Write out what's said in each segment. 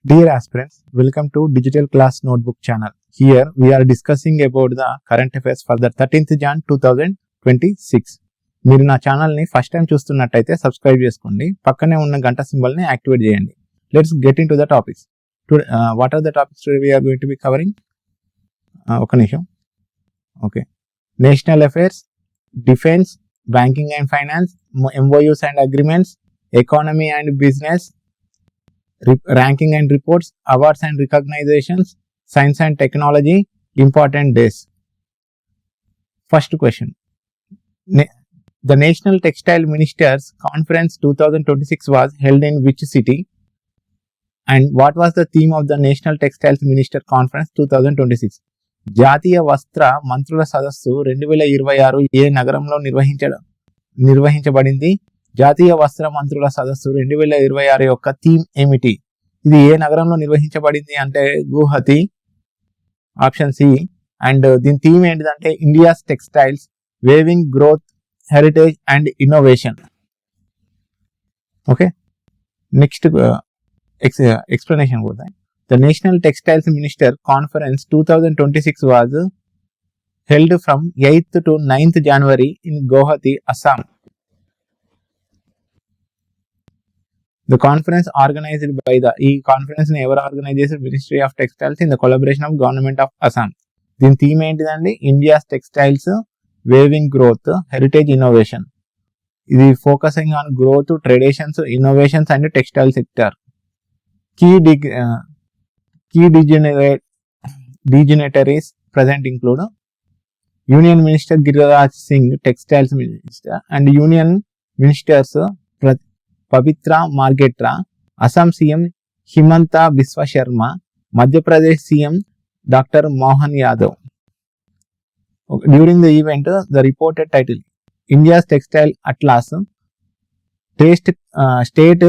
Dear aspirants, welcome to Digital Class Notebook channel. Here we are discussing about the current affairs for the 13th Jan 2026. మీరు నా ఛానల్ని first time చూస్తున్నట్టయితే subscribe చేసుకోండి, పక్కనే ఉన్న గంట సింబల్ని యాక్టివేట్ చేయండి. Let's get in to the topics. What are the topics today we are going to be covering? ఒక నిమిషం. Okay, national affairs, defence, banking and finance, MOUs and agreements, economy and business, ranking and reports, awards and recognitions, science and technology, important days. First question. The National Textile Ministers Conference 2026 was held in which city? And what was the theme of the National Textiles Minister Conference 2026? జాతీయ వస్త్ర మంత్రుల సదస్సు 2026 ఏ నగరంలో నిర్వహించబడింది? జాతీయ వస్త్ర మంత్రుల సదస్సు 2026 యొక్క థీమ్ ఏమిటి? ఇది ఏ నగరంలో నిర్వహించబడింది అంటే గువాహతి, ఆప్షన్ సి. అండ్ దీని థీమ్ ఏంటిదంటే India's textiles, weaving growth, heritage and innovation. Okay, next explanation కూడా. The national textiles minister conference 2026 was held from 8th to 9th January in Guwahati, Assam. The conference organized by ఈ conference ని ఎవరు organize చేశారు? Ministry of textiles in the collaboration of government of Assam. దీని theme ఏంటిదండి? India's textiles, weaving growth, heritage, innovation. ఇది focusing on growth, traditions, innovations and textile sector. Key dignitaries present include union minister Giriraj Singh, textiles minister, and union ministers Pabitra Margherita, Assam CM Himanta Biswa Sarma, Madhya Pradesh CM doctor Mohan Yadav. During the event the reported title India's textile atlas state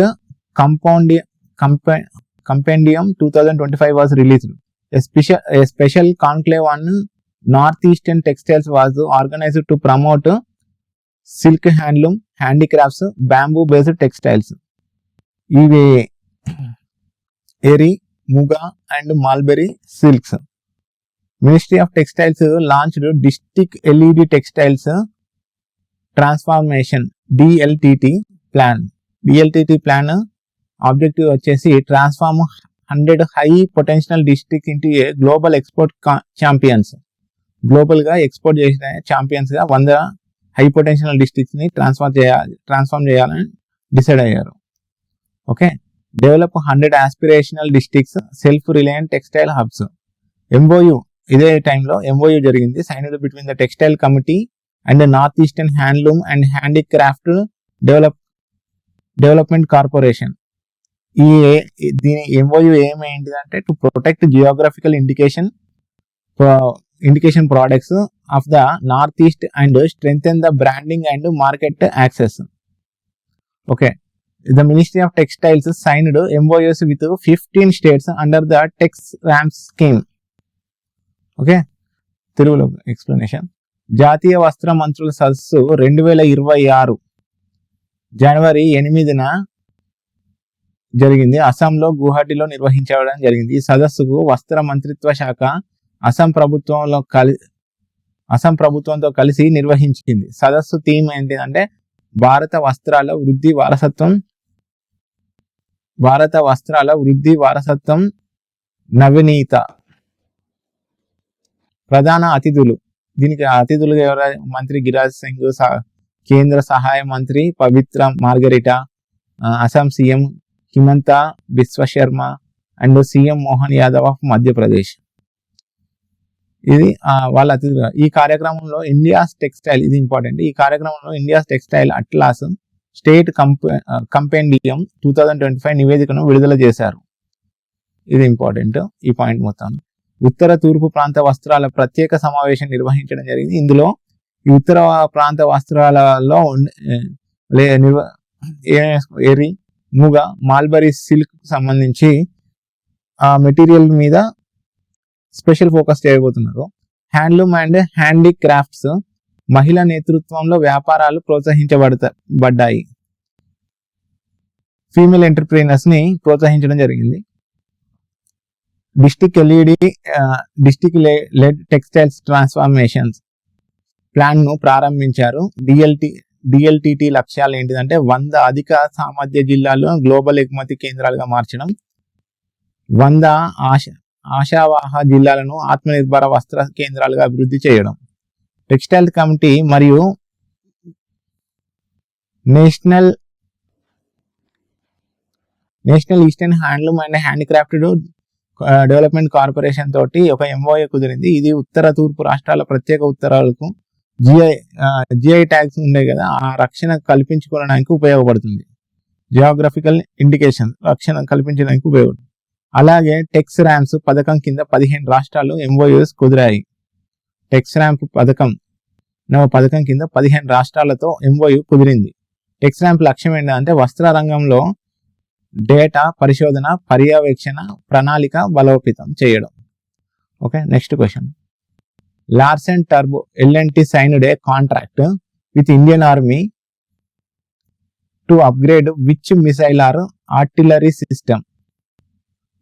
కంపెండియం 2025 was released. A special conclave on northeastern textiles was organized to promote silk handloom, handicrafts, bamboo based textiles. ఇవి Eri, Muga and mulberry silks. Ministry of textiles launched district LED textiles transformation DLTT plan. DLTT plan objective వచ్చేసి transform 100 high potential district into a global export champions. Global గా export చేసిన champions గా 100 high potential districts ని transform చేయాలని decide అయ్యారు. Okay, develop 100 aspirational districts, self reliant textile hubs. MOU ఇదే టైంలో MOU జరిగింది, signed between the textile committee and north eastern handloom and handicraft development corporation. దీని MOU ఏమేంటిదంటే to protect geographical indication products of the northeast and strengthen the branding and market access. Okay, the Ministry of Textiles signed MOUs with 15 states under the TexRAMS scheme. Okay, తెలుగులో explanation. జాతీయ వస్త్ర మంత్రుల సదస్సు 2026 జనవరి 8న జరిగింది. అస్సాంలో గువాహటిలో నిర్వహించడం జరిగింది. ఈ సదస్సుకు వస్త్ర మంత్రిత్వ శాఖ అస్సాం ప్రభుత్వంతో కలిసి నిర్వహించింది. సదస్సు థీమ్ ఏంటిదంటే భారత వస్త్రాల వృద్ధి వారసత్వం నవనీత. ప్రధాన అతిథులు, దీనికి అతిథులుగా ఎవరు? మంత్రి గిరిరాజ్ సింగ్, కేంద్ర సహాయ మంత్రి Pabitra Margherita, Assam CM Himanta Biswa Sarma and CM Mohan Yadav of Madhya Pradesh. ఇది వాళ్ళ అతిథులుగా. ఈ కార్యక్రమంలో ఇండియాస్ టెక్స్టైల్, ఇది ఇంపార్టెంట్, ఈ కార్యక్రమంలో ఇండియాస్ టెక్స్టైల్ అట్లాస్ స్టేట్ కంపెండియం 2025 నివేదికను విడుదల చేశారు. ఇది ఇంపార్టెంట్, ఈ పాయింట్ మొత్తం. ఉత్తర తూర్పు ప్రాంత వస్త్రాల ప్రత్యేక సమావేశం నిర్వహించడం జరిగింది. ఇందులో ఈ ఉత్తర ప్రాంత వస్త్రాలలో ఎరీ, ముగా, మాల్బరీ సిల్క్ సంబంధించి ఆ మెటీరియల్ మీద స్పెషల్ ఫోకస్ చేయబోతున్నారు. హ్యాండ్లూమ్ అండ్ హ్యాండీక్రాఫ్ట్స్, మహిళా నేతృత్వంలో వ్యాపారాలు ప్రోత్సహించబడ్డాయి. ఫీమేల్ ఎంటర్ప్రీనర్స్ ని ప్రోత్సహించడం జరిగింది. District led textiles transformations plan ను ప్రారంభించారు. డిఎల్టిటి లక్ష్యాలు ఏంటిదంటే 100 అధిక సామర్థ్య జిల్లాలను గ్లోబల్ ఎగుమతి కేంద్రాలుగా మార్చడం, 100 ఆశావాహ జిల్లాలను ఆత్మనిర్భర వస్త్ర కేంద్రాలుగా అభివృద్ధి చేయడం. టెక్స్టైల్ కమిటీ మరియు national eastern handloom and handicrafted development corporation తోటి ఒక ఎంఓఏ కుదిరింది. ఇది ఉత్తర తూర్పు రాష్ట్రాల ప్రత్యేక ఉత్తరాలకు జిఐ ట్యాగ్స్ ఉండే కదా, ఆ రక్షణ కల్పించుకోవడానికి ఉపయోగపడుతుంది. జియోగ్రఫికల్ ఇండికేషన్ రక్షణ కల్పించడానికి ఉపయోగపడుతుంది. అలాగే టెక్స్ ర్యాంప్స్ పథకం కింద 15 రాష్ట్రాలు ఎంఓయూస్ కుదిరాయి. టెక్స్ ర్యాంప్ పథకం కింద 15 రాష్ట్రాలతో ఎంఓయూ కుదిరింది. టెక్స్ ర్యాంప్ లక్ష్యం ఏంటంటే వస్త్ర రంగంలో డేటా పరిశోధన, పర్యవేక్షణ ప్రణాళిక బలోపేతం చేయడం. Okay, next question. లార్సెన్ టర్బో L&T signed a contract with Indian army to upgrade which missile or artillery system.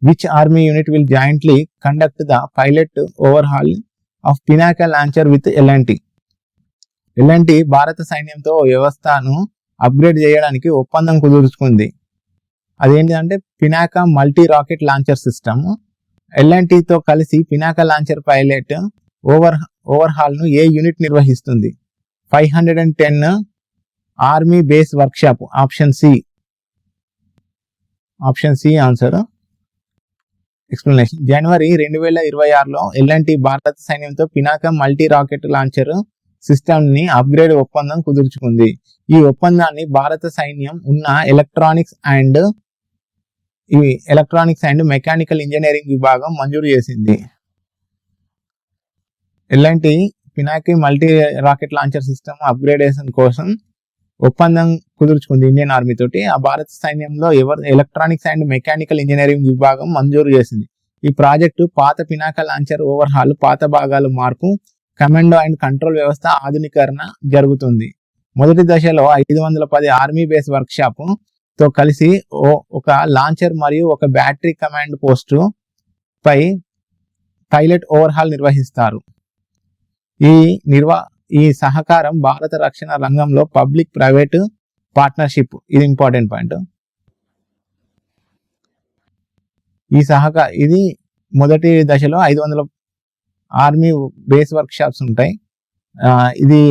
Which army unit will jointly conduct the pilot overhaul of Pinaka launcher with L&T. L&T భారత సైన్యంతో వ్యవస్థను upgrade చేయడానికి ఒప్పందం కుదుర్చుకుంది. అదేంటిదంటే Pinaka multi rocket launcher system. ఎల్ఎన్టీతో కలిసి Pinaka launcher pilot overhaul ను ఏ యూనిట్ నిర్వహిస్తుంది? 510 army base workshop. Option C answer. Explanation. జనవరి 2026లో ఎల్ఎన్టీ భారత సైన్యంతో Pinaka multi rocket launcher system ని అప్గ్రేడ్ ఒప్పందం కుదుర్చుకుంది. ఈ ఒప్పందాన్ని భారత సైన్యం ఉన్న ఎలక్ట్రానిక్స్ అండ్ మెకానికల్ ఇంజనీరింగ్ విభాగం మంజూరు చేసింది. L and T Pinaka multi rocket launcher system upgradation కోసం ఒప్పందం కుదుర్చుకుంది ఇండియన్ ఆర్మీ తోటి. ఆ భారత సైన్యంలో ఎలక్ట్రానిక్స్ అండ్ మెకానికల్ ఇంజనీరింగ్ విభాగం మంజూరు చేసింది. ఈ ప్రాజెక్టు పాత పినాకా లాంచర్ ఓవర్హాల్, పాత భాగాలు మార్పు, కమాండో అండ్ కంట్రోల్ వ్యవస్థ ఆధునీకరణ జరుగుతుంది. మొదటి దశలో 510 ఆర్మీ బేస్ వర్క్షాప్ తో కలిసి ఒక లాంచర్ మరియు ఒక బ్యాటరీ కమాండ్ పోస్టు పై పైలట్ ఓవర్హాల్ నిర్వహిస్తారు. ఈ సహకారం భారత రక్షణ రంగంలో పబ్లిక్ ప్రైవేట్ పార్ట్నర్షిప్. ఇది ఇంపార్టెంట్ పాయింట్. ఇది మొదటి దశలో 500 ఆర్మీ బేస్ వర్క్ షాప్స్ ఉంటాయి. ఇది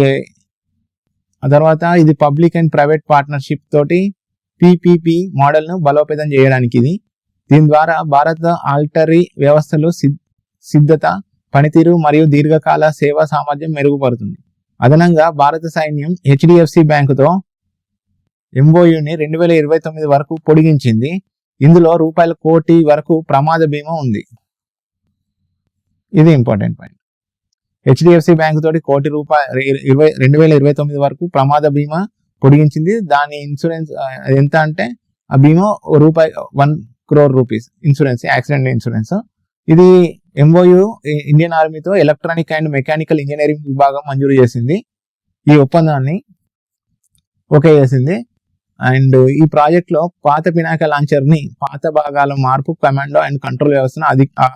ఆ తర్వాత ఇది పబ్లిక్ అండ్ ప్రైవేట్ పార్ట్నర్షిప్ తోటి పిపిపి మోడల్ ను బలోపేతం చేయడానికి. దీని ద్వారా భారత ఆల్టరీ వ్యవస్థలో సిద్ధత, పనితీరు మరియు దీర్ఘకాల సేవా సామర్థ్యం మెరుగుపడుతుంది. అదనంగా భారత సైన్యం హెచ్డిఎఫ్సి బ్యాంకుతో ఎంఓయూని 2029 వరకు పొడిగించింది. ఇందులో రూపాయల 1 కోటి వరకు ప్రమాద బీమా ఉంది. ఇది ఇంపార్టెంట్ పాయింట్. హెచ్డిఎఫ్సి బ్యాంకు తోటి 1 కోటి రూపాయలు 2029 వరకు ప్రమాద బీమా పొడిగించింది. దాని ఇన్సూరెన్స్ ఎంత అంటే ఆ బీమా ₹1 crore ఇన్సూరెన్స్, యాక్సిడెంట్ ఇన్సూరెన్స్. ఇది ఎంఓయూ ఇండియన్ ఆర్మీతో ఎలక్ట్రానిక్ అండ్ మెకానికల్ ఇంజనీరింగ్ విభాగం మంజూరు చేసింది. ఈ ఒప్పందాన్ని ఓకే చేసింది. అండ్ ఈ ప్రాజెక్ట్ లో పాత పినాకా లాంచర్ ని, పాత భాగాల మార్పు, కమాండో అండ్ కంట్రోల్ వ్యవస్థను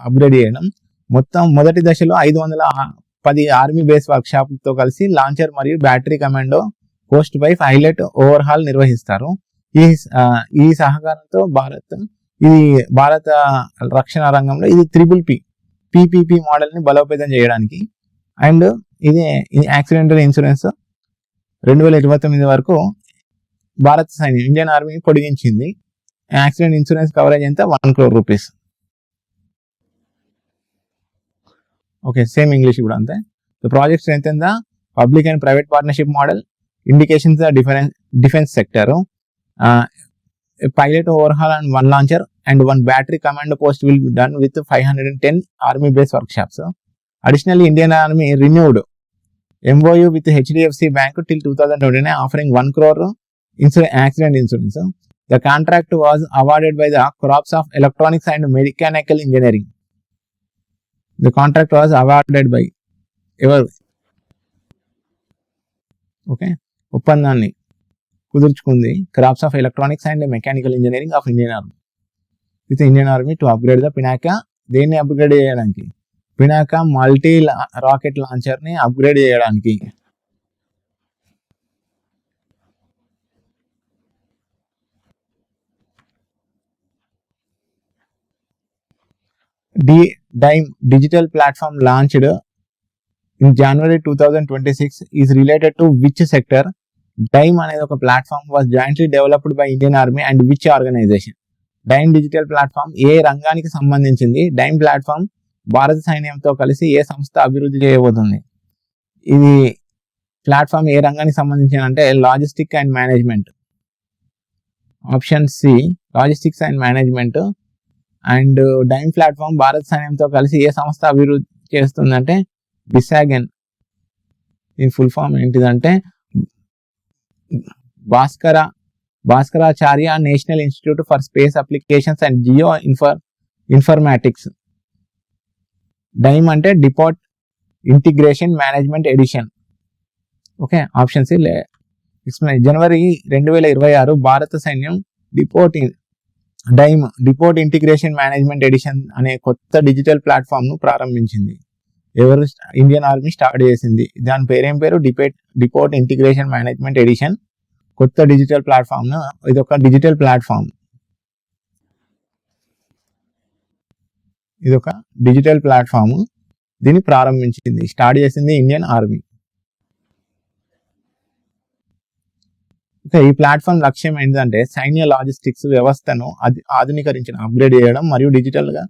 అప్గ్రేడ్ చేయడం. మొత్తం మొదటి దశలో 510 ఆర్మీ బేస్ వర్క్షాప్ తో కలిసి లాంచర్ మరియు బ్యాటరీ కమాండో పోస్ట్ పై పైలట్ ఓవర్హాల్ నిర్వహిస్తారు. ఈ సహకారంతో భారత రక్షణ రంగంలో ఇది పిపిపి మోడల్ ని బలోపేతం చేయడానికి. అండ్ ఇది యాక్సిడెంటల్ ఇన్సూరెన్స్ 2029 వరకు భారత సైన్యం, ఇండియన్ ఆర్మీ పొడిగించింది. యాక్సిడెంట్ ఇన్సూరెన్స్ కవరేజ్ ఎంత? ₹1 crore. ఓకే, సేమ్ ఇంగ్లీష్ కూడా అంతే. The project strengthen the public and private partnership model, indications the defence sector, pilot overhaul and 1 launcher and 1 battery command post will be done with 510 army base workshops. Additionally, Indian Army renewed MOU with HDFC Bank till 2029, offering 1 crore accident insurance. The contract was awarded by the Corps of Electronics and Mechanical Engineering. The contract was awarded by ఒప్పందాన్ని కుదుర్చుకుంది corps of electronics and mechanical engineering of Indian army with the Indian Army to upgrade the Pinaka దేన్ని upgrade చేయడానికి? Pinaka multi rocket లాంచర్ని upgrade చేయడానికి. DIME digital platform launched in January 2026 is related to which sector? DIME అనేది ఒక platform was jointly developed by Indian Army and which organization? DIME digital platform ఏ రంగానికి సంబంధించింది? DIME platform భారత సైన్యంతో కలిసి ఏ సంస్థ అభివృద్ధి చేయబోతుంది? ఇది ప్లాట్ఫామ్ ఏ రంగానికి సంబంధించింది అంటే logistic and management. Option C logistics and management. And DIME platform భారత సైన్యంతో కలిసి ఏ సంస్థ అభివృద్ధి చేస్తుందంటే బిసాగన్. ఈ ఫుల్ ఫామ్ ఏంటిదంటే Bhaskaracharya national institute for space applications and geo informatics. DIME అంటే depot integration management edition. Okay, option C. జనవరి 2026 భారత సైన్యం డిపోర్ట్ ఇంటిగ్రేషన్ మేనేజ్మెంట్ ఎడిషన్ అనే కొత్త డిజిటల్ ప్లాట్ఫామ్ ను ప్రారంభించింది. ఎవరు? ఇండియన్ ఆర్మీ స్టార్ట్ చేసింది. దాని పేరేం పేరు? Depot integration management edition. కొత్త డిజిటల్ ప్లాట్ఫామ్ ను, ఇది ఒక డిజిటల్ ప్లాట్ఫామ్, ఇది ఒక డిజిటల్ ప్లాట్ఫామ్. దీన్ని ప్రారంభించింది, స్టార్ట్ చేసింది ఇండియన్ ఆర్మీ. ఈ ప్లాట్ఫామ్ లక్ష్యం ఏంటంటే సైన్య లాజిస్టిక్స్ వ్యవస్థను ఆధునీకరించడం, అప్గ్రేడ్ చేయడం మరియు డిజిటల్ గా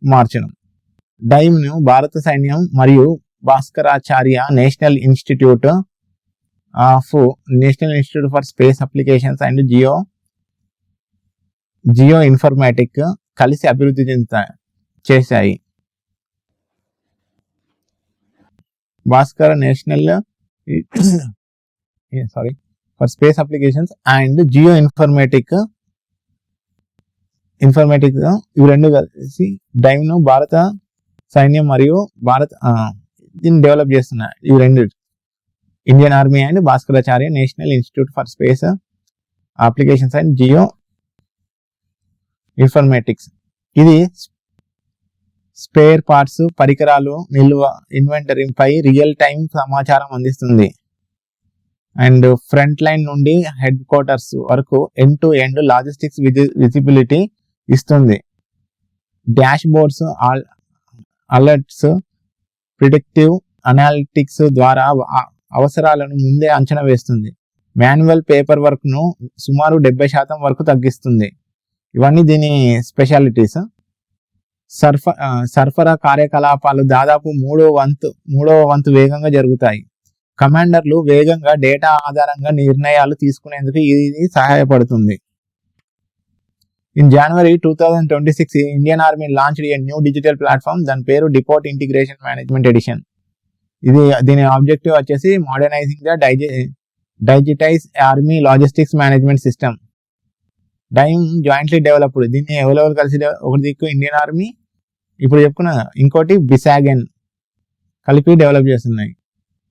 మార్చడం. డైమ్ ను భారత సైన్యం మరియు Bhaskaracharya national institute for space applications and geo informatic కలిసి అభివృద్ధి చేశాయి. Bhaskara national for space applications and geo informatic ఇవి రెండు కలిసి డైమ్ ను భారత సైన్యం మరియు దీన్ని డెవలప్ చేస్తున్నాయి. ఈ రెండు Indian army and Bhaskaracharya national institute for space applications and geo informatics. ఇది స్పేర్ పార్ట్స్, పరికరాలు, నిల్వ, ఇన్వెంటరీ పై రియల్ టైం సమాచారం అందిస్తుంది. అండ్ ఫ్రంట్ లైన్ నుండి హెడ్ క్వార్టర్స్ వరకు end to end logistics visibility ఇస్తుంది. Dashboards, alerts, predictive analytics ద్వారా అవసరాలను ముందే అంచనా వేస్తుంది. మాన్యువల్ పేపర్ వర్క్ ను సుమారు 70% వరకు తగ్గిస్తుంది. ఇవన్నీ దీని స్పెషాలిటీస్. సరఫరా కార్యకలాపాలు దాదాపు మూడవ వంతు వేగంగా జరుగుతాయి. కమాండర్లు వేగంగా డేటా ఆధారంగా నిర్ణయాలు తీసుకునేందుకు ఇది సహాయపడుతుంది. In January 2026 Indian army launched a new digital platform. దాని పేరు డిపోర్ట్ ఇంటిగ్రేషన్ మేనేజ్మెంట్ ఎడిషన్. దీని ఆబ్జెక్టివ్ వచ్చేసి modernising the digitise army logistics management system. DIME jointly developed. దీన్ని ఎవరెవరు కలిసి, ఒకటి దిక్కు ఇండియన్ ఆర్మీ, ఇప్పుడు చెప్పుకున్నా, ఇంకోటి బిసాగన్ కలిపి డెవలప్ చేస్తున్నాయి.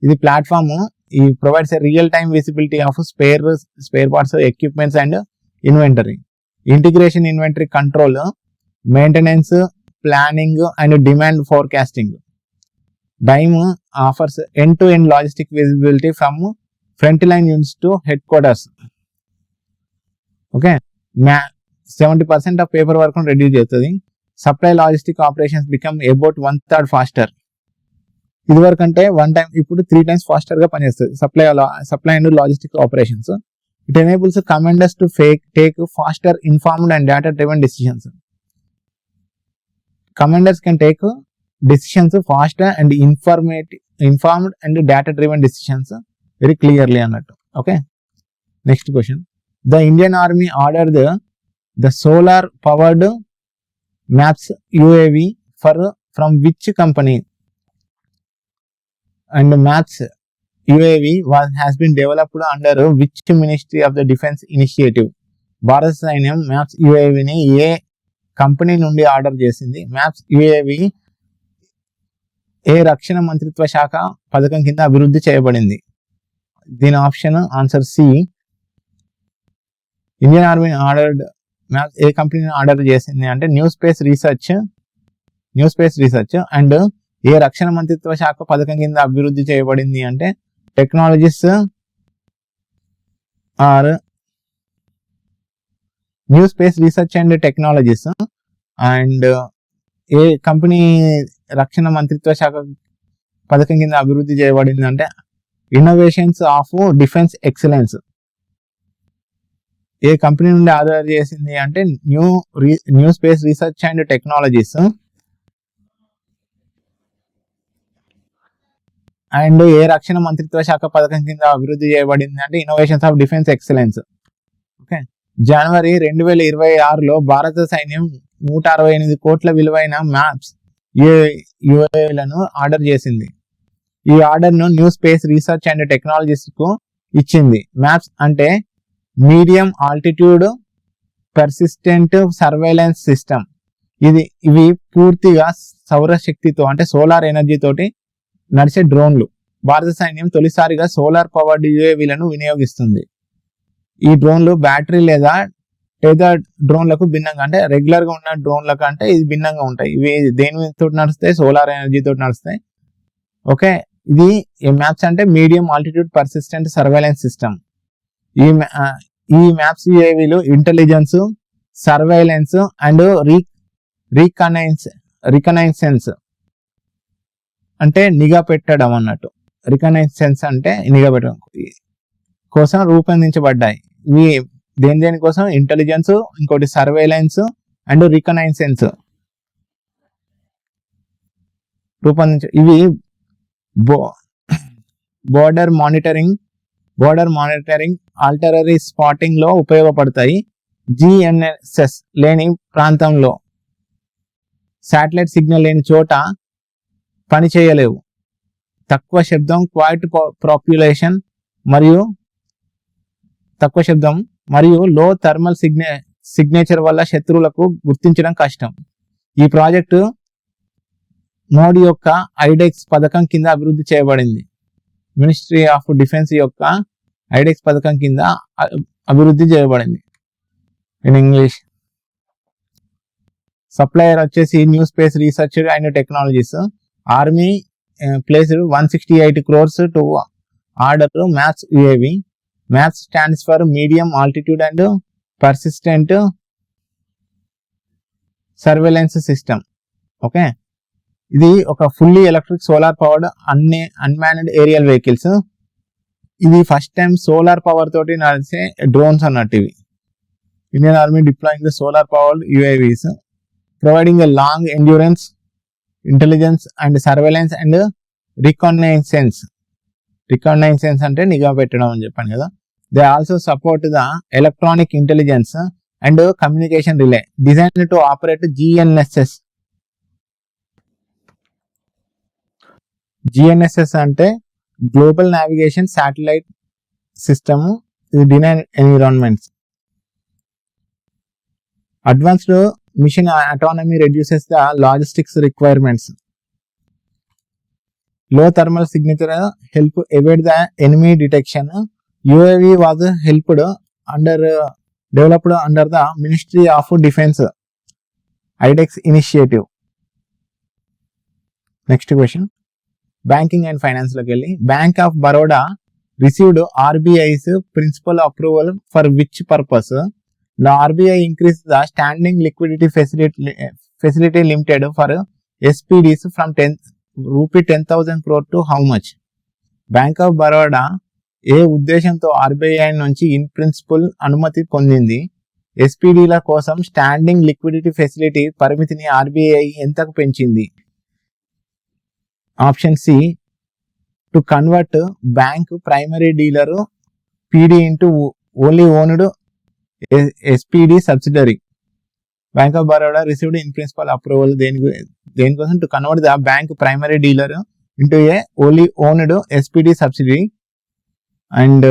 ఇది ప్లాట్ఫామ్ ఈ provides real time visibility of spare parts, equipments and inventory, integration, inventory control, maintenance, planning and demand forecasting. DIME offers end to end logistic visibility from front line units to headquarters. Okay, 70% of paper work reduce చేస్తుంది. Supply logistic operations become about 1/3 faster. ఇది వరకు అంటే 1 time, ఇప్పుడు 3 times faster గా పనిచేస్తుంది supply and logistic operations. It enables commanders to take faster, informed and data driven decisions. Commanders can take decisions faster and informed and data driven decisions very clearly అన్నట్టు. Okay, next question. The Indian Army ordered the solar powered MAPS UAV from which company? And MAPS UAV has been developed under which Ministry of the Defense initiative? భారత సైన్యం MAPS UAV ని ఏ company నుండి order చేసింది? MAPS UAV ఏ రక్షణ మంత్రిత్వ శాఖ పథకం కింద అభివృద్ధి చేయబడింది? దీని option answer C. Indian army ordered MAPS ఏ కంపెనీని ఆర్డర్ చేసింది అంటే new space research new space research. And ఏ రక్షణ మంత్రిత్వ శాఖ పథకం కింద అభివృద్ధి చేయబడింది అంటే technologies or new space research and technologies. And ఏ కంపెనీ రక్షణ మంత్రిత్వ శాఖ పథకం కింద అభివృద్ధి చేయబడింది అంటే innovations of defence excellence. A company నుండి ఆర్డర్ చేసింది అంటే new space research and technologies. And ఏ రక్షణ మంత్రిత్వ శాఖ పథకం కింద అభివృద్ధి చేయబడింది అంటే innovations of defence excellence. Okay. జనవరి 2026లో భారత సైన్యం 168 కోట్ల విలువైన మ్యాప్స్ యుఏలను ఆర్డర్ చేసింది. ఈ ఆర్డర్ను new space research and technologies కు ఇచ్చింది. మ్యాప్స్ అంటే medium altitude persistent surveillance system. ఇవి పూర్తిగా సౌరశక్తితో అంటే సోలార్ ఎనర్జీ తోటి నడిచే డ్రోన్లు. భారత సైన్యం తొలిసారిగా సోలార్ పవర్డ్ యుఏవీలను వినియోగిస్తుంది. ఈ డ్రోన్లు బ్యాటరీ లేదా టెథర్ డ్రోన్లకు భిన్నంగా అంటే రెగ్యులర్ గా ఉన్న డ్రోన్ల కంటే ఇది భిన్నంగా ఉంటాయి. ఇవి దేనితో నడుస్తాయి? సోలార్ ఎనర్జీ తోటి నడుస్తాయి. ఓకే. ఇది మ్యాప్స్ అంటే medium altitude persistent surveillance system. ఈ మ్యాప్స్ యుఏవీలు ఇంటెలిజెన్స్, సర్వేలెన్స్ అండ్ రికనైసెన్స్ అంటే నిఘా పెట్టడం అన్నట్టు. రికనైసెన్స్ అంటే నిఘా పెట్టడం కోసం రూపొందించబడ్డాయి. ఇవి దేని కోసం? ఇంటెలిజెన్స్, ఇంకోటి సర్వేలెన్స్ అండ్ రికనైసెన్స్ ఇవి బోర్డర్ మానిటరింగ్, ఆల్టరరీ స్పాటింగ్ లో ఉపయోగపడతాయి. జిఎన్ఎస్ఎస్ లేని ప్రాంతంలో, శాటిలైట్ సిగ్నల్ లేని చోట పని చేయలేవు. తక్కువ శబ్దం, క్వైట్ పాపులేషన్ మరియు లో థర్మల్ సిగ్నేచర్ వల్ల శత్రువులకు గుర్తించడం కష్టం. ఈ ప్రాజెక్టు మోడీ యొక్క ఐడెక్స్ పథకం కింద అభివృద్ధి చేయబడింది. మినిస్ట్రీ ఆఫ్ డిఫెన్స్ యొక్క ఐడెక్స్ పథకం కింద అభివృద్ధి చేయబడింది. ఇన్ ఇంగ్లీష్ సప్లయర్ వచ్చేసి new space research and technologies. Army placed 168 crores to order MAPS UAV. MAPS stands for medium altitude and persistent surveillance system. Okay. ఇది ఒక fully electric solar powered unmanned aerial vehicles. ఇది first time solar power తోటి నడిచే drones అన్నట్టు. ఇవి Indian army deploying the solar powered UAVs providing a long endurance, intelligence and surveillance and reconnaissance అంటే నిఘా పెట్టడం అని చెప్పాను కదా. They also support the electronic intelligence and communication relay design to operate GNSS అంటే గ్లోబల్ నావిగేషన్ శాటిలైట్ సిస్టమ్. ఇది design environments. Advanced mission autonomy reduces the logistics requirements. Low thermal signature help evade the enemy detection. UAV was developed under the Ministry of Defense IDEX initiative. Next question. Banking and finance loki Bank of Baroda received RBI's principal approval for which purpose? The RBI increased the standing liquidity facility limited for SPDs from rupee 10,000 crore to how much? Bank of Baroda ఏ ఉద్దేశంతో RBI నుంచి in principle అనుమతి పొందింది? SPDల కోసం standing liquidity facility పరిమితిని RBI ఎంతకు పెంచింది? Option C, to convert bank primary dealer PD into only owned SPD subsidiary. Bank of Baroda received in principle approval దేనికోసం? To convert the bank primary dealer into a only owned SPD subsidiary. And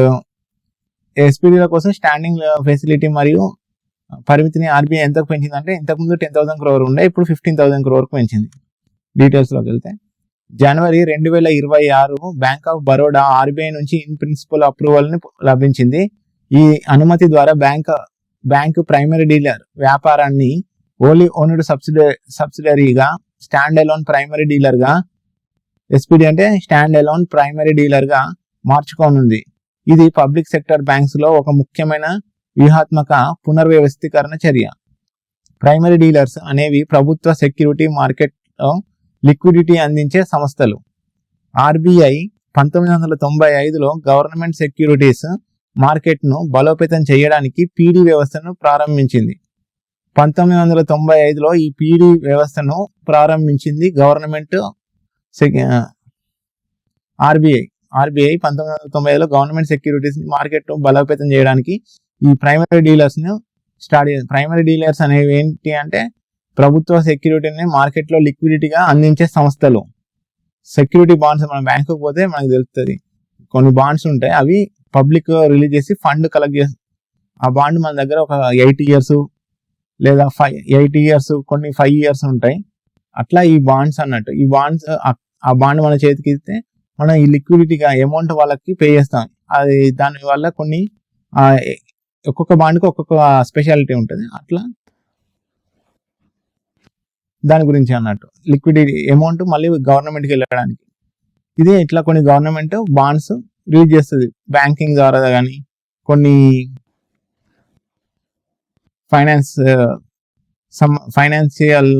SPDల కోసం standing facility మరియు పరిమితిని RBI ఎంతకు పెంచిందంటే ఇంతకుముందు 10,000 crore ఉండే, ఇప్పుడు 15,000 crore పెంచింది. డీటెయిల్స్లోకి వెళ్తే జనవరి 2026 బ్యాంక్ ఆఫ్ బరోడా RBI నుంచి ఇన్ ప్రిన్సిపల్ అప్రూవల్ ని లభించింది. ఈ అనుమతి ద్వారా బ్యాంక్ ప్రైమరీ డీలర్ వ్యాపారాన్ని ఓన్లీ ఓన్డ్ సబ్సిడరీగా స్టాండ్ అలోన్ ప్రైమరీ డీలర్గా, ఎస్పీడీ అంటే స్టాండ్ అలోన్ ప్రైమరీ డీలర్గా మార్చుకోనుంది. ఇది పబ్లిక్ సెక్టర్ బ్యాంక్స్లో ఒక ముఖ్యమైన వ్యూహాత్మక పునర్వ్యవస్థీకరణ చర్య. ప్రైమరీ డీలర్స్ అనేవి ప్రభుత్వ సెక్యూరిటీ మార్కెట్లో లిక్విడిటీ అందించే సంస్థలు. ఆర్బీఐ 1995లో గవర్నమెంట్ సెక్యూరిటీస్ మార్కెట్ను బలోపేతం చేయడానికి పీడీ వ్యవస్థను ప్రారంభించింది. 1995లో ఈ పీడీ వ్యవస్థను ప్రారంభించింది గవర్నమెంట్ ఆర్బీఐ 1995లో గవర్నమెంట్ సెక్యూరిటీస్ మార్కెట్ బలోపేతం చేయడానికి ఈ ప్రైమరీ డీలర్స్ ను స్టార్ట్ చేసింది. ప్రైమరీ డీలర్స్ అనేవి ఏంటి అంటే ప్రభుత్వ సెక్యూరిటీని మార్కెట్లో లిక్విడిటీగా అందించే సంస్థలు. సెక్యూరిటీ బాండ్స్ మనం బ్యాంకుకి పోతే మనకు తెలుస్తుంది, కొన్ని బాండ్స్ ఉంటాయి, అవి పబ్లిక్ రిలీజ్ చేసి ఫండ్ కలెక్ట్ చేసి ఆ బాండ్ మన దగ్గర ఒక 8 years లేదా 8 years, కొన్ని 5 years ఉంటాయి. అట్లా ఈ బాండ్స్ అన్నట్టు, ఈ బాండ్స్ ఆ బాండ్ మన చేతికి ఇస్తే మనం ఈ లిక్విడిటీగా అమౌంట్ వాళ్ళకి పే చేస్తాం. అది దానివల్ల కొన్ని ఒక్కొక్క బాండ్కి ఒక్కొక్క స్పెషాలిటీ ఉంటుంది. అట్లా దాని గురించి అన్నట్టు లిక్విడిటీ అమౌంట్ మళ్ళీ గవర్నమెంట్కి వెళ్ళడానికి. ఇదే ఇట్లా కొన్ని గవర్నమెంట్ బాండ్స్ రిలీజ్ చేస్తుంది బ్యాంకింగ్ ద్వారా, కానీ కొన్ని ఫైనాన్షియల్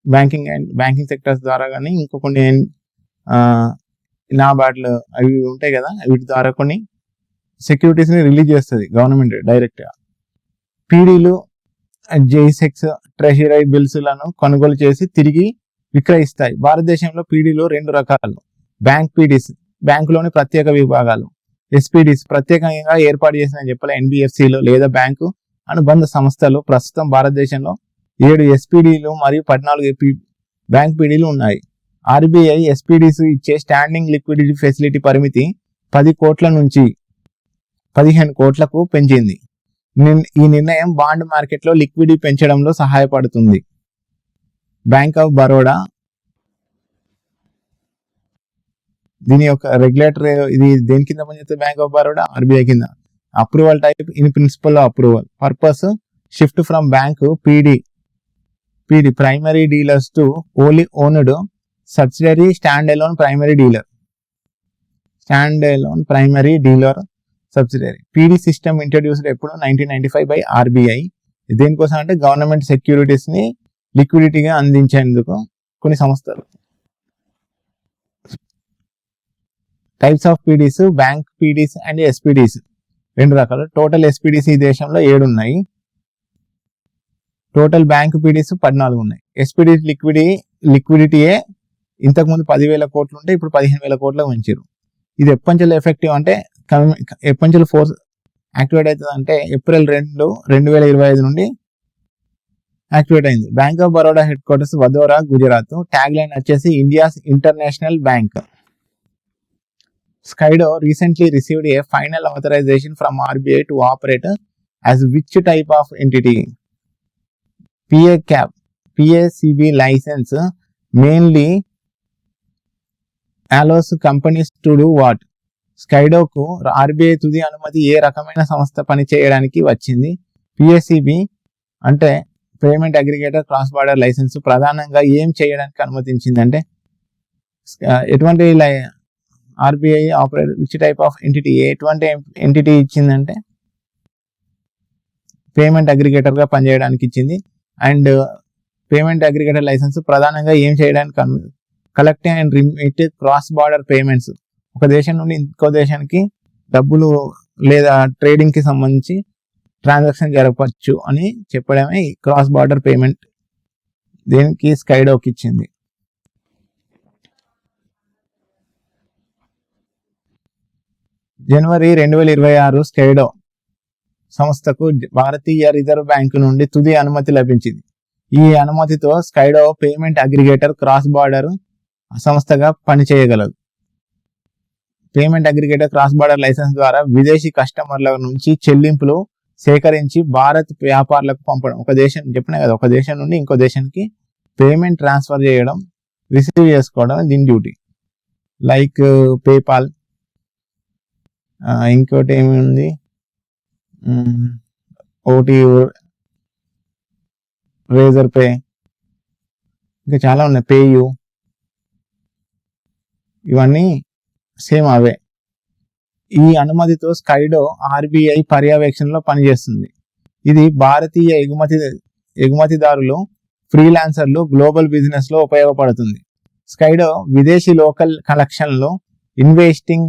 బ్యాంకింగ్ సెక్టర్స్ ద్వారా, కానీ ఇంకో కొన్ని నాబార్డ్లు అవి ఉంటాయి కదా, వీటి ద్వారా కొన్ని సెక్యూరిటీస్ని రిలీజ్ చేస్తుంది గవర్నమెంట్ డైరెక్ట్గా. పీడీలు జైసెక్స్ ట్రెజరీ బిల్స్లను కొనుగోలు చేసి తిరిగి విక్రయిస్తాయి. భారతదేశంలో పీడీలు 2 రకాలు: బ్యాంక్ పీడీస్, బ్యాంకులోని ప్రత్యేక విభాగాలు; ఎస్పీడీస్, ప్రత్యేకంగా ఏర్పాటు చేసిన చెప్పలే ఎన్బిఎఫ్సిలు లేదా బ్యాంకు అనుబంధ సంస్థలు. ప్రస్తుతం భారతదేశంలో 7 ఎస్పీడీలు మరియు 14 బ్యాంక్ పీడీలు ఉన్నాయి. ఆర్బీఐ ఎస్పీడీస్ ఇచ్చే స్టాండింగ్ లిక్విడిటీ ఫెసిలిటీ పరిమితి 10 కోట్ల నుంచి 15 కోట్లకు పెంచింది. ఈ నిర్ణయం బాండ్ మార్కెట్లో లిక్విడిటీ పెంచడంలో సహాయపడుతుంది. బ్యాంక్ ఆఫ్ బరోడా దీని యొక్క రెగ్యులేటర్, ఇది దేని కింద పనిచేస్తుంది? బ్యాంక్ ఆఫ్ బరోడా ఆర్బీఐ కింద. Approval type in principle approval. Purpose shift from bank PD primary dealers to only owned subsidiary stand alone primary dealer subsidiary. PD system introduced ఎప్పుడు? 1995 బై ఆర్బీఐ. దేనికోసం అంటే గవర్నమెంట్ సెక్యూరిటీస్ ని లిక్విడిటీగా అందించేందుకు కొన్ని సంస్థలు. Types of PDs: bank PDs and SPDs 2 రకాలు. Total ఎస్పీడీస్ ఈ దేశంలో 7 ఉన్నాయి. టోటల్ బ్యాంక్ పీడీస్ 14 ఉన్నాయి. ఎస్పీడీ లిక్విడిటీయే ఇంతకుముందు 10,000 కోట్లు ఉంటే ఇప్పుడు 15,000 కోట్లకు పెంచారు. ఇది ఎప్పటి ఎఫెక్టివ్ అంటే ఎప్పటి ఫోర్స్ యాక్టివేట్ అవుతుంది అంటే ఏప్రిల్ 2, 2025 నుండి యాక్టివేట్ అయింది. Bank of Baroda headquarters Vadodara, Gujarat. Tagline వచ్చేసి India's international bank. Skydo recently received a final authorisation from RBI to operate as which type of entity? PACB license mainly allows companies to do what? స్కైడోకు RBI తుది అనుమతి ఏ రకమైన సంస్థ పని చేయడానికి వచ్చింది? PACB అంటే payment aggregator cross border licence ప్రధానంగా ఏం చేయడానికి అనుమతించిందంటే ఎటువంటి RBI operate which type of entity, ఎటువంటి ఎంటిటీ ఇచ్చిందంటే పేమెంట్ అగ్రిగేటర్గా పనిచేయడానికి ఇచ్చింది. అండ్ పేమెంట్ అగ్రిగేటర్ లైసెన్స్ ప్రధానంగా ఏం చేయడానికి collecting and remit cross border payments, ఒక దేశం నుండి ఇంకో దేశానికి డబ్బులు లేదా ట్రేడింగ్ కి సంబంధించి ట్రాన్సాక్షన్ జరగవచ్చు అని చెప్పడమే ఈ క్రాస్ బార్డర్ పేమెంట్. దేనికి? స్కైడోకి ఇచ్చింది. జనవరి 2026 స్కైడో సంస్థకు భారతీయ రిజర్వ్ బ్యాంకు నుండి తుది అనుమతి లభించింది. ఈ అనుమతితో Skydo payment aggregator cross border సంస్థగా పనిచేయగలదు. Payment aggregator cross border licence ద్వారా విదేశీ కస్టమర్ల నుంచి చెల్లింపులు సేకరించి భారత్ వ్యాపారులకు పంపడం. ఒక దేశం చెప్పినా కదా, ఒక దేశం నుండి ఇంకో దేశానికి పేమెంట్ ట్రాన్స్ఫర్ చేయడం, రిసీవ్ చేసుకోవడం దీని డ్యూటీ. లైక్ పేపాల్, ఇంకోటి ఏమి ఉంది, ఒకటి రేజర్ పే, ఇంకా చాలా ఉన్నాయి, పేయూ, ఇవన్నీ సేమ్ అవే. ఈ అనుమతితో స్కైడో ఆర్బీఐ పర్యవేక్షణలో పనిచేస్తుంది. ఇది భారతీయ ఎగుమతిదారులు, ఫ్రీలాన్సర్లు, గ్లోబల్ బిజినెస్ లో ఉపయోగపడుతుంది. స్కైడో విదేశీ లోకల్ కలెక్షన్లు, invoicing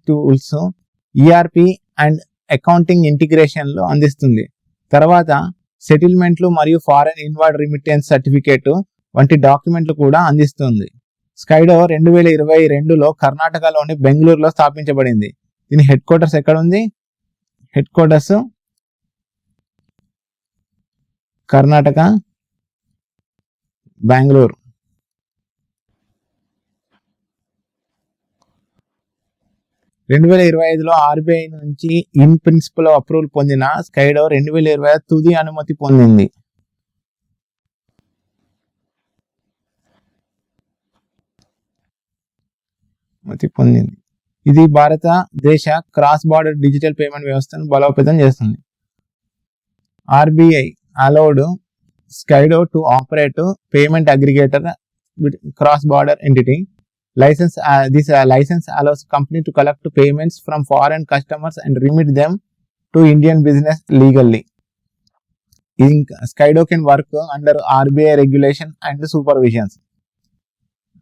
tools, ERP and accounting ఇంటిగ్రేషన్లు అందిస్తుంది. తర్వాత సెటిల్మెంట్లు మరియు ఫారెన్ ఇన్వార్డ్ రిమిటెన్స్ సర్టిఫికేట్ వంటి డాక్యుమెంట్లు కూడా అందిస్తుంది. స్కైడో 2022లో కర్ణాటకలోని బెంగళూరులో స్థాపించబడింది. దీని హెడ్ క్వార్టర్స్ ఎక్కడ ఉంది? Head quarters Karnataka, Bengaluru. రెండు 2025లో ఆర్బీఐ నుంచి ఇన్ ప్రిన్సిపల్ అప్రూవల్ పొందిన స్కైడో 2020 తుది అనుమతి పొందింది. ఇది భారతదేశ క్రాస్ బార్డర్ డిజిటల్ పేమెంట్ వ్యవస్థను బలోపేతం చేస్తుంది. RBI allowed Skydo to operate payment aggregator with cross-border entity. This license allows company to collect payments from foreign customers and remit them to Indian business legally. Skydo can work under RBI regulation and supervisions.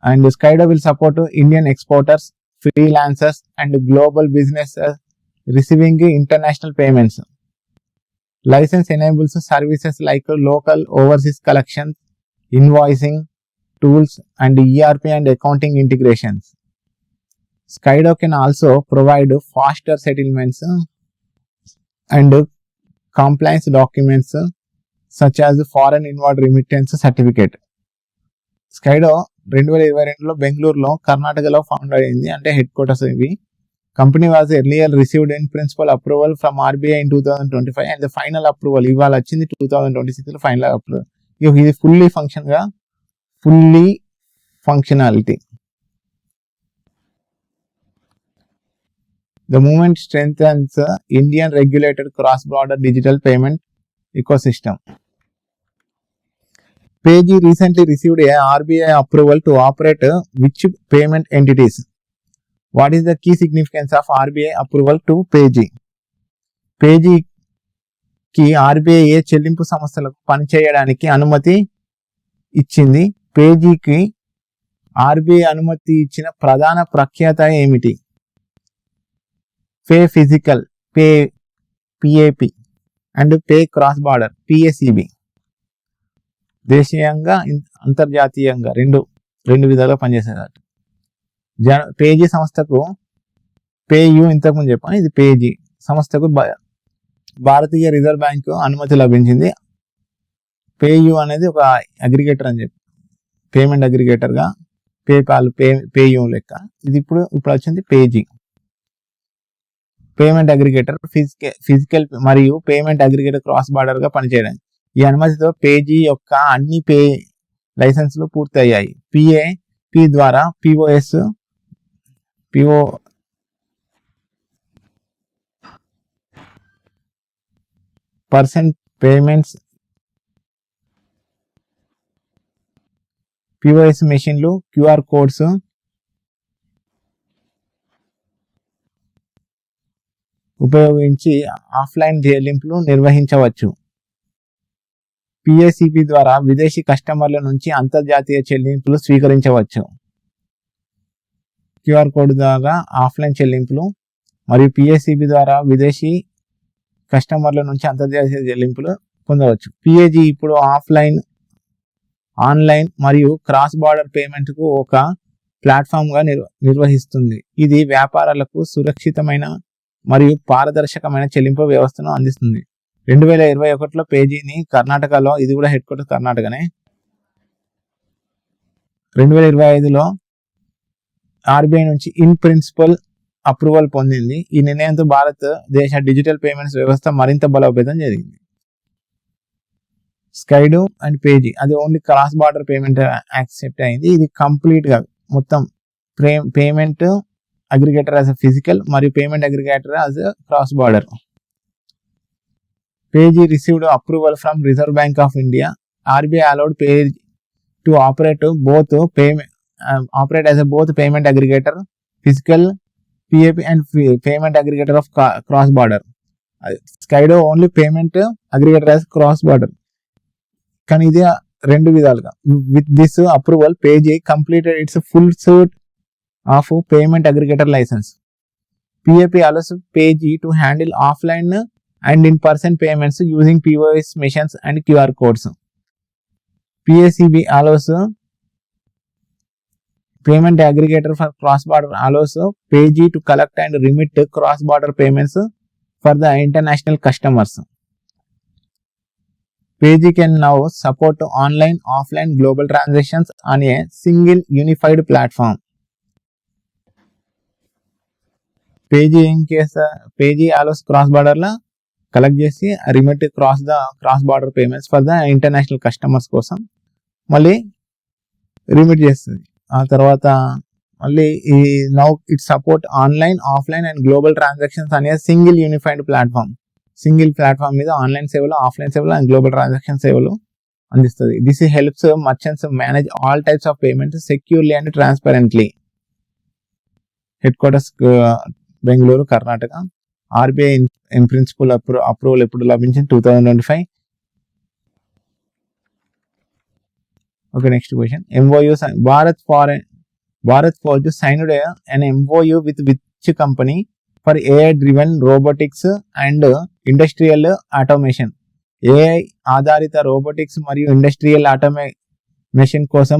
And Skydo will support Indian exporters, freelancers, and global businesses receiving international payments. License enables services like local overseas collections, invoicing tools, and ERP and accounting integrations. Skydo can also provide faster settlements and compliance documents such as foreign inward remittance certificate. Skydo 2022లో బెంగళూరులో, కర్ణాటకలో found అయింది, అంటే head quarters ఇవి. Company was earlier received in principle approval from RBI in 2025 and the final approval ఇవాళ వచ్చింది 2026లో final approval. ఇది fully functionality. The movement strengthens Indian regulated cross-border digital payment ecosystem. Payji recently received a RBI approval to operate which payment entities? What is the key significance of RBI approval to Payji? పేజీకి RBI చెల్లింపు సంస్థలకు పనిచేయడానికి అనుమతి ఇచ్చింది. పేజీకి RBI అనుమతి ఇచ్చిన ప్రధాన ప్రఖ్యాత ఏమిటి? Pay physical, PAP and pay cross border, PACB. దేశీయంగా, అంతర్జాతీయంగా రెండు విధాలుగా పనిచేసేది. పేజీ సంస్థకు, పేయూ ఇంతకుముందు చెప్పాను, ఇది పేజీ సంస్థకు భారతీయ రిజర్వ్ బ్యాంకు అనుమతి లభించింది. పేయూ అనేది ఒక అగ్రిగేటర్ అని చెప్పి, పేమెంట్ అగ్రిగేటర్గా పేపాల్, పేయూ లెక్క. ఇది ఇప్పుడు వచ్చింది పేజీ. పేమెంట్ అగ్రిగేటర్ ఫిజికల్ మరియు పేమెంట్ అగ్రిగేటర్ క్రాస్ బార్డర్ గా పనిచేయడానికి. ఈ అనుమతితో పేజీ యొక్క అన్ని పే లైసెన్సులు పూర్తి అయ్యాయి. పి ద్వారా పర్సెంట్ పేమెంట్స్, పిఓఎస్ మెషిన్లు, క్యూఆర్ కోడ్స్, ఉపయోగించి ఆఫ్లైన్ చెల్లింపులు నిర్వహించవచ్చు. పిఎసిబి ద్వారా విదేశీ కస్టమర్ల నుంచి అంతర్జాతీయ చెల్లింపులు స్వీకరించవచ్చు. క్యూఆర్ కోడ్ ద్వారా ఆఫ్లైన్ చెల్లింపులు మరియు పిఎసిబి ద్వారా విదేశీ కస్టమర్ల నుంచి అంతర్జాతీయ చెల్లింపులు పొందవచ్చు. పిఏజీ ఇప్పుడు ఆన్లైన్ మరియు క్రాస్ బార్డర్ పేమెంట్ కు ఒక ప్లాట్ఫామ్ గా నిర్వహిస్తుంది. ఇది వ్యాపారాలకు సురక్షితమైన మరియు పారదర్శకమైన చెల్లింపు వ్యవస్థను అందిస్తుంది. 2021లో పేజీని కర్ణాటకలో, ఇది కూడా హెడ్ క్వార్టర్ కర్ణాటకనే, 2025లో ఆర్బీఐ నుంచి ఇన్ ప్రిన్సిపల్ అప్రూవల్ పొందింది. ఈ నిర్ణయంతో భారతదేశ డిజిటల్ పేమెంట్స్ వ్యవస్థ మరింత బలోపేతం జరిగింది. స్కైడో అండ్ పేజీ, అది only cross border payment accept అయింది. ఇది కంప్లీట్ గా మొత్తం payment aggregator as a physical మరియు payment aggregator as a cross border. Page received approval from Reserve Bank of India. RBI allowed Page to operate as a both payment aggregator, physical PAP and payment aggregator of cross border. Skydo only payment aggregator as cross border. కానీ ఇది రెండు విధాలుగా. With this approval page completed it's full suite of payment aggregator licence. PAP allows Page to handle offline and in-person payments using POS machines and QR codes. PACB allows payment aggregator for cross-border allows Page to collect and remit cross-border payments for the international customers. Page can now support online, offline, global transactions on a single unified platform. Page in case Page allows cross-border la collect చేసి remit cross-border payments for the international customers కోసం మళ్ళీ remit చేస్తుంది. ఆ తర్వాత మళ్ళీ ఈ now it support online, offline and global transactions అనే single unified platform. Single platform మీద ఆన్లైన్ సేవలు, ఆఫ్లైన్ సేవలు అండ్ గ్లోబల్ ట్రాన్సాక్షన్ సేవలు అందిస్తుంది. This helps merchants manage all types of payments securely and transparently. Headquarters Bengaluru, Karnataka. RBI in principle approval ఎప్పుడు లభించింది? 2025. Okay, next question. MOU Bharat Forge signed an MOU with which company for AI-driven robotics and industrial automation? AI ఆధారిత robotics మరియు industrial automation కోసం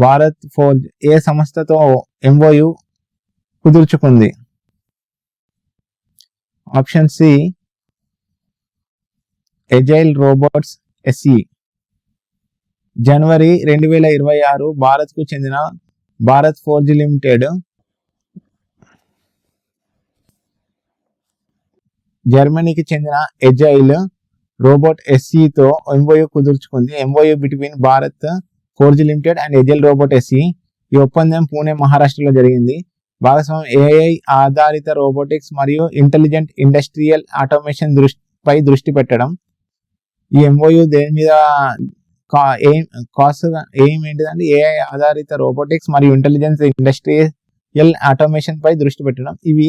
Bharat Forge ఏ సంస్థతో MOU కుదుర్చుకుంది? Option C Agile Robots SE. జనవరి 2026 భారత్కు చెందిన భారత్ ఫోర్జ్ లిమిటెడ్ జర్మనీకి చెందిన ఎజైల్ రోబోట్ SEతో MOU కుదుర్చుకుంది. MOU between Bharat Forge limited and Agile Robot SE. ఈ ఒప్పందం పూణే, మహారాష్ట్రలో జరిగింది. భాగస్వామ్యం AI ఆధారిత రోబోటిక్స్ మరియు ఇంటెలిజెంట్ ఇండస్ట్రియల్ ఆటోమేషన్ పై దృష్టి పెట్టడం. ఈ MOU దేని మీద ఎయిమ్ ఏంటిదంటే AI ఆధారిత రోబోటిక్స్ మరియు ఇంటెలిజెన్స్ ఇండస్ట్రియల్ ఆటోమేషన్ పై దృష్టి పెట్టడం. ఇవి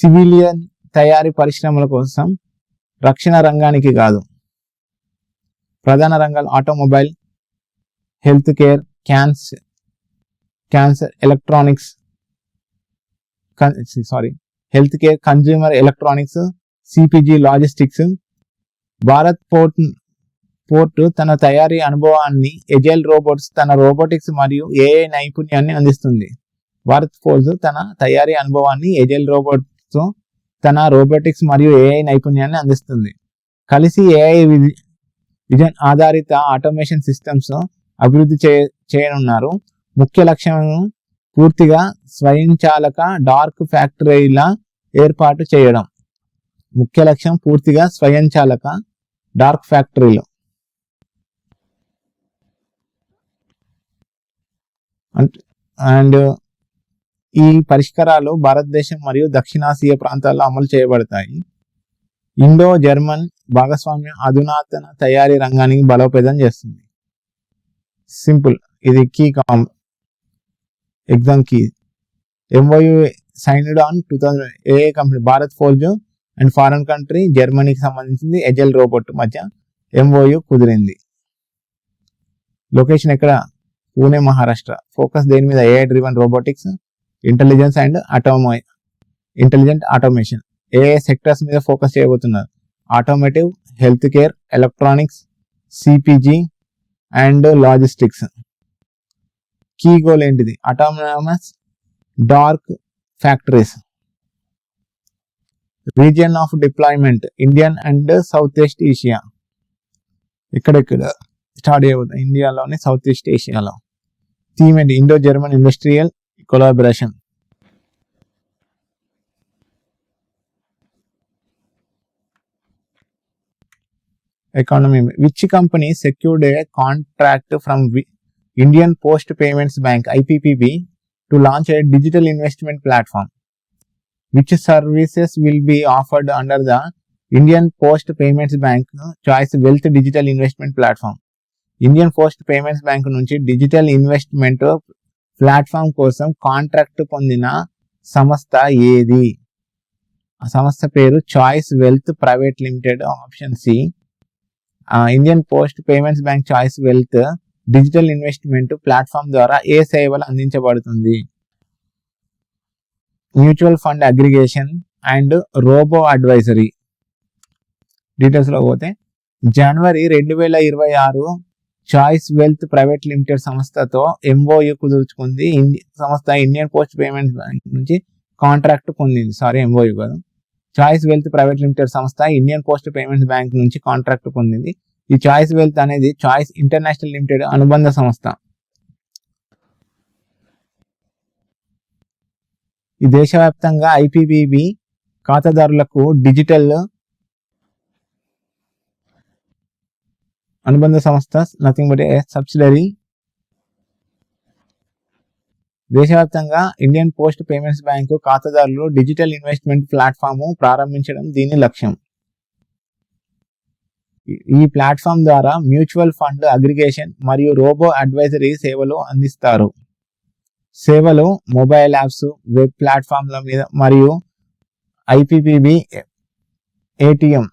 సివిలియన్ తయారీ పరిశ్రమల కోసం, రక్షణ రంగానికి కాదు. ప్రధాన రంగాలు automobile, health care, cancer, electronics health care, consumer electronics, CPG, logistics. Bharat port తన తయారీ అనుభవాన్ని, ఎజైల్ రోబోట్స్ తన రోబోటిక్స్ మరియు AI నైపుణ్యాన్ని అందిస్తుంది. భారత్ ఫోర్జ్ తన తయారీ అనుభవాన్ని, ఎజైల్ రోబోట్స్ తన రోబోటిక్స్ మరియు AI నైపుణ్యాన్ని అందిస్తుంది. కలిసి AI విజన్ ఆధారిత ఆటోమేషన్ సిస్టమ్స్ అభివృద్ధి చేయనున్నారు. ముఖ్య లక్ష్యం పూర్తిగా స్వయంచాలక డార్క్ ఫ్యాక్టరీల ఏర్పాటు చేయడం. ముఖ్య లక్ష్యం పూర్తిగా స్వయంచాలక డార్క్ ఫ్యాక్టరీలు. అండ్ ఈ పరిష్కారాలు భారతదేశం మరియు దక్షిణాసియా ప్రాంతాల్లో అమలు చేయబడతాయి. ఇండో జర్మన్ భాగస్వామ్యం అధునాతన తయారీ రంగానికి బలోపేతం చేస్తుంది. సింపుల్, ఇది exam key. MOU signed on 2000 AI company Bharat Forge and foreign country జర్మనీకి సంబంధించింది ఎజైల్ రోబోట్ మధ్య MOU కుదిరింది. లొకేషన్ ఎక్కడ? పూణే, మహారాష్ట్ర. ఫోకస్ దేని మీద? AI driven robotics, intelligence and intelligent automation. AI sectors మీద ఫోకస్ చేయబోతున్నారు. Automotive, health care, electronics, CPG and logistics. Key goal ఏంటిది? Autonomous dark factories. Region of deployment Indian and South East Asia. ఇక్కడ start చేయబోతుంది ఇండియాలోని South east ఏషియాలో. Theme ఏంటి? Indo German industrial collaboration. Economy. Which company secured a contract from Indian Post Payments Bank IPPB to launch a digital investment platform? Which services will be offered under the Indian Post Payments Bank Choice Wealth digital investment platform. Indian Post Payments Bank నుంచి digital investment platform కోసం contract పొందిన సంస్థ ఏది? ఆ సంస్థ పేరు Choice Wealth private limited. Option C. Indian Post Payments Bank Choice Wealth digital investment platform ద్వారా ఏ సేవలు అందించబడుతుంది? Mutual fund aggregation and robo advisory. Details లో పోతే జనవరి 2026 చాయిస్ వెల్త్ ప్రైవేట్ లిమిటెడ్ సంస్థతో ఎంఓయూ కుదుర్చుకుంది. సంస్థ ఇండియన్ పోస్ట్ పేమెంట్స్ బ్యాంక్ నుంచి కాంట్రాక్ట్ పొందింది. ఎంఓయూ కాదు, చాయిస్ వెల్త్ ప్రైవేట్ లిమిటెడ్ సంస్థ ఇండియన్ పోస్ట్ పేమెంట్స్ బ్యాంక్ నుంచి కాంట్రాక్ట్ పొందింది. ఈ చాయిస్ వెల్త్ అనేది చాయిస్ ఇంటర్నేషనల్ లిమిటెడ్ అనుబంధ సంస్థ. ఈ దేశవ్యాప్తంగా ఐపీపీబీ ఖాతాదారులకు డిజిటల్ అనుబంధ సంస్థ, నథింగ్ బట్ ఏ సబ్సిడరీ. దేశవ్యాప్తంగా ఇండియన్ పోస్ట్ పేమెంట్స్ బ్యాంకు ఖాతాదారులు డిజిటల్ ఇన్వెస్ట్మెంట్ ప్లాట్ఫామ్ ప్రారంభించడం దీని లక్ష్యం. ఈ ప్లాట్ఫామ్ ద్వారా మ్యూచువల్ ఫండ్ అగ్రిగేషన్ మరియు రోబో అడ్వైజరీ సేవలు అందిస్తారు. సేవలు మొబైల్ యాప్స్, వెబ్ ప్లాట్ఫామ్ల మీద మరియు ఐపీపీబీ ఏటీఎం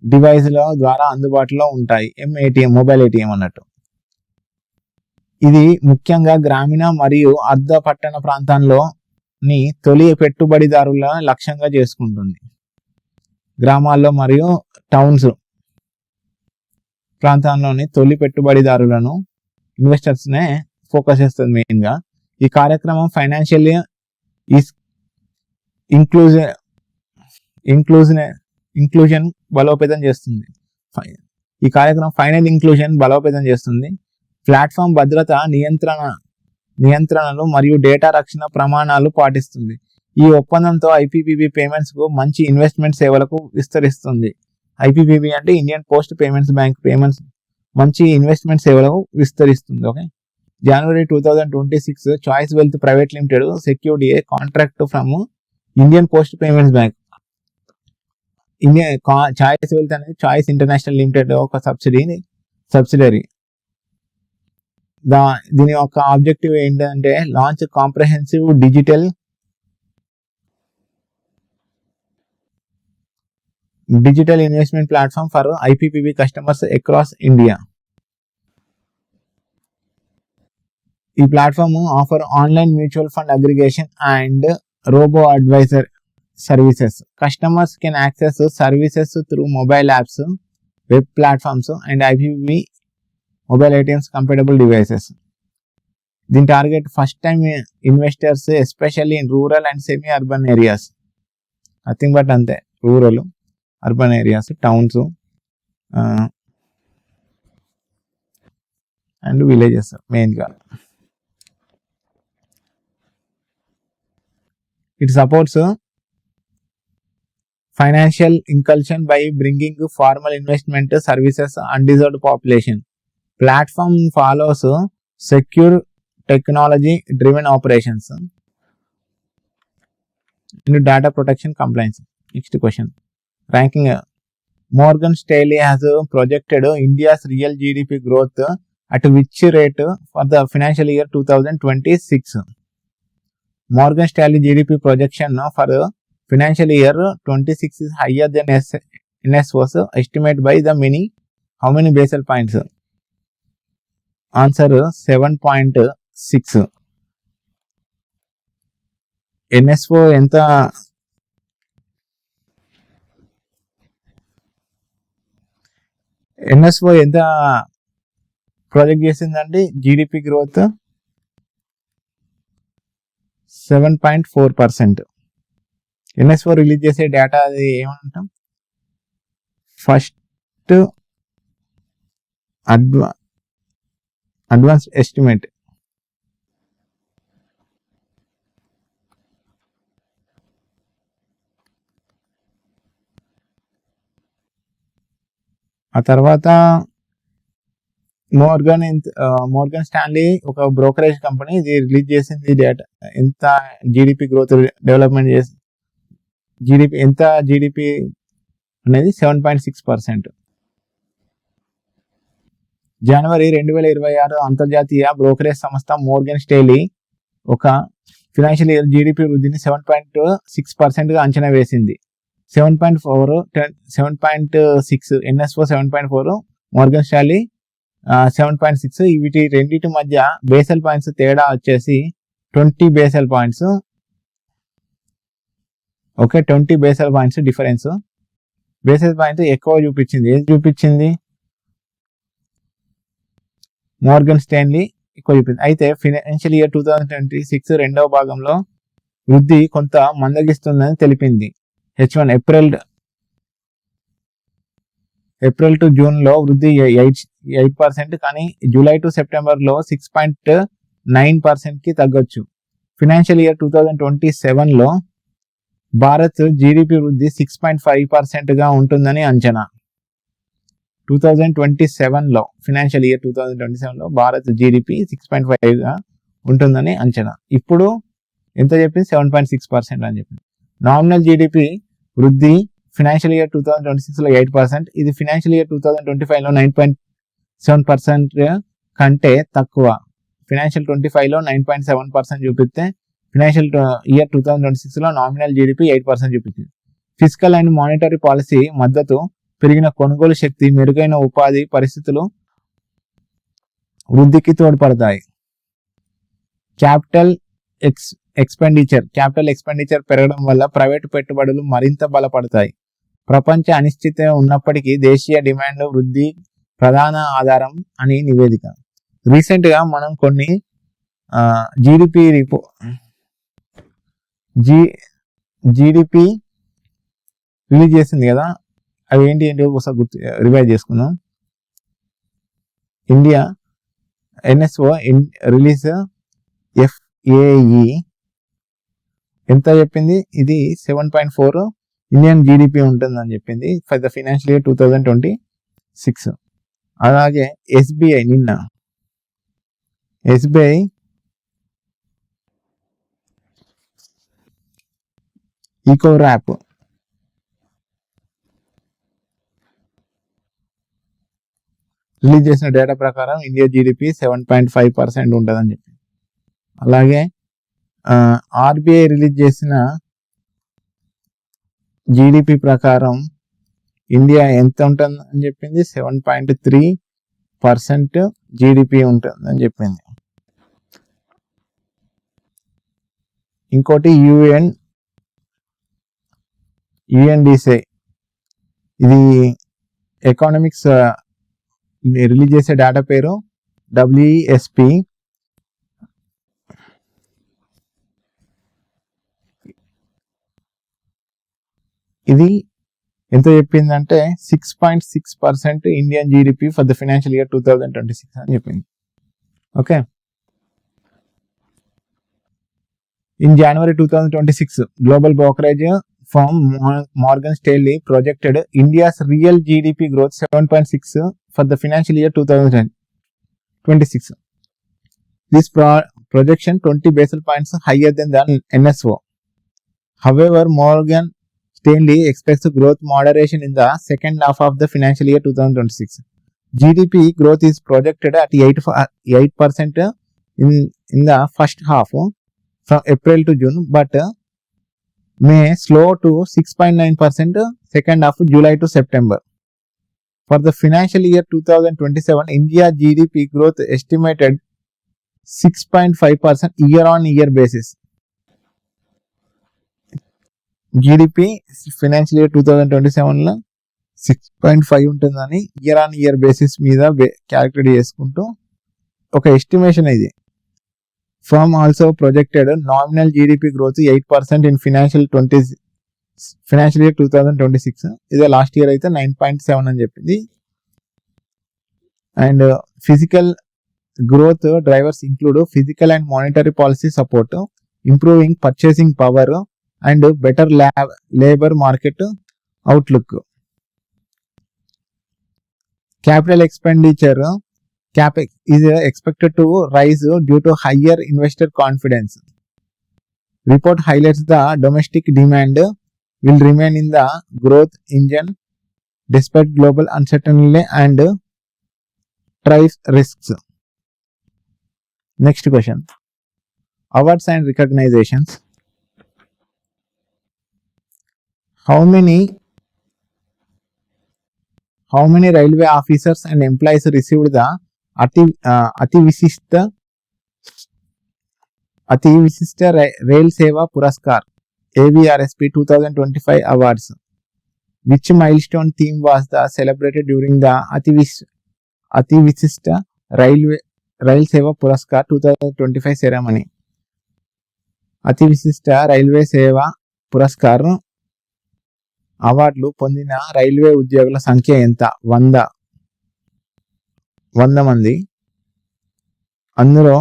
డివైస్ల ద్వారా అందుబాటులో ఉంటాయి. ఎంఏటీఎం, మొబైల్ ఏటీఎం అన్నట్టు. ఇది ముఖ్యంగా గ్రామీణ మరియు అర్ధ పట్టణ ప్రాంతాల్లోని తొలి పెట్టుబడిదారుల లక్ష్యంగా చేసుకుంటుంది. గ్రామాల్లో మరియు టౌన్స్ ప్రాంతాల్లోని తొలి పెట్టుబడిదారులను, ఇన్వెస్టర్స్నే ఫోకస్ చేస్తుంది మెయిన్గా. ఈ కార్యక్రమం ఫైనాన్షియల్ ఇంక్లూజన్ బలోపేతం చేస్తుంది. ఈ కార్యక్రమం ఫైనల్ ఇంక్లూజన్ బలోపేతం చేస్తుంది. ప్లాట్ఫామ్ భద్రత, నియంత్రణలు మరియు డేటా రక్షణ ప్రమాణాలు పాటిస్తుంది. ఈ ఒప్పందంతో ఐపీపీబీ పేమెంట్స్ కు మంచి ఇన్వెస్ట్మెంట్ సేవలకు విస్తరిస్తుంది. ఐపీపీబీ అంటే Indian Post Payments Bank payments మంచి ఇన్వెస్ట్మెంట్ సేవలకు విస్తరిస్తుంది. ఓకే. జనవరి 2026 Choice Wealth private limited secured a contract from Indian Post Payments Bank. Choice Wealth అనేది చాయిస్ ఇంటర్నేషనల్ లిమిటెడ్ ఒక సబ్సిడరీ. దీని యొక్క ఆబ్జెక్టివ్ ఏంటంటే launch comprehensive digital investment platform for IPPB customers across India. ఈ platform offer online mutual fund aggregation and robo advisor services. Customers can access services through mobile apps, web platforms and IPPB mobile ATMs compatible devices. Then target first time investors especially in rural and semi-urban areas. Nothing but ante rural, urban areas, towns and villages mainly. It supports financial inclusion by bringing formal investment services undeserved population. Platform follows secure technology driven operations and data protection compliance. Next question. Ranking. Morgan Stanley has projected India's real GDP growth at which rate for the financial year 2026? Morgan Stanley GDP projection for financial year 26 is higher than NS was estimated by the how many basis points? Answer 7.6. NSO ఎంత project చేసిందండి? GDP growth 7.4%. NSO release చేసే data అది ఏమంటాం? First advance estimate. ఆ తర్వాత Morgan Stanley ఒక brokerage company, ఇది release చేసింది డేటా ఎంత జీడిపి గ్రోత్ డెవలప్మెంట్ చేసి ఎంత జీడిపి అనేది 7.6%. జనవరి 2026 అంతర్జాతీయ బ్రోకరేజ్ సంస్థ మోర్గన్ స్టేలీ ఒక ఫినాన్షియల్ ఇయర్ జీడిపి వృద్ధిని 7.6%గా అంచనా వేసింది. 7.6 ఎన్ఎస్ఓ 7.4, మోర్గన్ స్టాన్లీ 7.6. వీటి రెండింటి మధ్య బేసల్ పాయింట్స్ తేడా వచ్చేసి 20 basal points. Okay, 20 basal points difference. Basal point ఎక్కువ చూపించింది. ఏది చూపించింది? మోర్గన్ స్టాన్లీ ఎక్కువ చూపించింది. అయితే ఫైనాన్షియల్ ఇయర్ 2026 రెండవ భాగంలో వృద్ధి కొంత మందగిస్తుందని తెలిపింది. H1 ఏప్రిల్ టు జూన్ లో వృద్ధి 8%, కానీ జూలై టు సెప్టెంబర్ లో 6.9%కి తగ్గొచ్చు. ఫైనాన్షియల్ ఇయర్ 2027 లో భారత్ జీడిపి వృద్ధి 6.5%గా ఉంటుందని అంచనా. 2027లో ఫైనాన్షియల్ ఇయర్ 2027లో భారత్ జీడిపి 6.5గా ఉంటుందని అంచనా. ఇప్పుడు ఎంత చెప్పింది? 7.6% అని చెప్పింది. నామినల్ జీడిపి వృద్ధి ఫైనాన్షియల్ ఇయర్ 2026లో 8%, ఇది ఫైనాన్షియల్ ఇయర్ 2025లో 9.7% కంటే తక్కువ. ఫైనాన్షియల్ 25లో 9.7% చూపిస్తే ఫైనాన్షియల్ ఇయర్ 2026లో నామినల్ జీడిపి 8% చూపించింది. ఫిజికల్ అండ్ మానిటరీ పాలసీ మద్దతు, పెరిగిన కొనుగోలు శక్తి, మెరుగైన ఉపాధి పరిస్థితులు వృద్ధికి తోడ్పడతాయి. క్యాపిటల్ ఎక్స్పెండిచర్ పెరగడం వల్ల ప్రైవేటు పెట్టుబడులు మరింత బలపడతాయి. ప్రపంచ అనిశ్చిత ఉన్నప్పటికీ దేశీయ డిమాండ్ వృద్ధి ప్రధాన ఆధారం అని నివేదిక. రీసెంట్ గా మనం కొన్ని జీడిపి రిలీజ్ చేసింది కదా, అవి ఏంటి ఒకసారి రివైజ్ చేసుకుందాం. ఇండియా ఎన్ఎస్ఓ రిలీజ్ FAE ఎంత చెప్పింది? ఇది 7.4 ఇండియన్ జీడిపి ఉంటుందని చెప్పింది ఫర్ ద ఫైనాన్షియల్ ఇయర్ 2026. అలాగే SBI నిన్న ఈకో ర్యాప్ రిలీజ్ చేసిన డేటా ప్రకారం ఇండియా జీడిపి 7.5% ఉంటుందని చెప్పి. అలాగే RBI రిలీజ్ చేసిన జీడిపి ప్రకారం ఇండియా ఎంత ఉంటుందని చెప్పింది? 7.3% జీడిపి ఉంటుందని చెప్పింది. ఇంకోటి UNDCI, ఇది ఎకానమిక్స్ రిలీజ్ చేసే డేటా పేరు WESP. ఇది ఎంత చెప్పిందంటే 6.6% Indian GDP for the financial year 2026 అని చెప్పింది. Okay, in January 2026 global brokerage firm Morgan Stanley projected India's real GDP growth 7.6 for the financial year 2026. This projection 20 basis points higher than the NSO. However, Morgan Stanley expects growth moderation in the second half of the financial year 2026. GDP growth is projected at 8% in the first half from April to June, but may slow to 6.9% second half July to September. For the financial year 2027, India GDP growth estimated 6.5% year-on-year basis. GDP financial year 2027లో 6.5 ఉంటుందని year basis మీద calculate చేసుకుంటూ ఒక estimation ఇది. Firm also projected nominal GDP growth 8% in financial year 2026. ఇదే last year అయితే 9.7 అని చెప్పింది. And physical growth drivers include physical and monetary policy support, improving purchasing power and better labor market outlook. Capital expenditure CapEx is expected to rise due to higher investor confidence. Report highlights the domestic demand will remain in the growth engine despite global uncertainty and tries risks. Next question. Awards and recognitions. How many railway officers and employees received the Ati Visishta Rail Seva Puraskar AVRSP 2025 awards? Which milestone theme was celebrated during the Ati Visishta Rail Seva Puraskar 2025 ceremony? అతి విశిష్ట railway Seva పురస్కార్ అవార్డులు పొందిన railway ఉద్యోగుల సంఖ్య ఎంత? 100 మంది. అందులో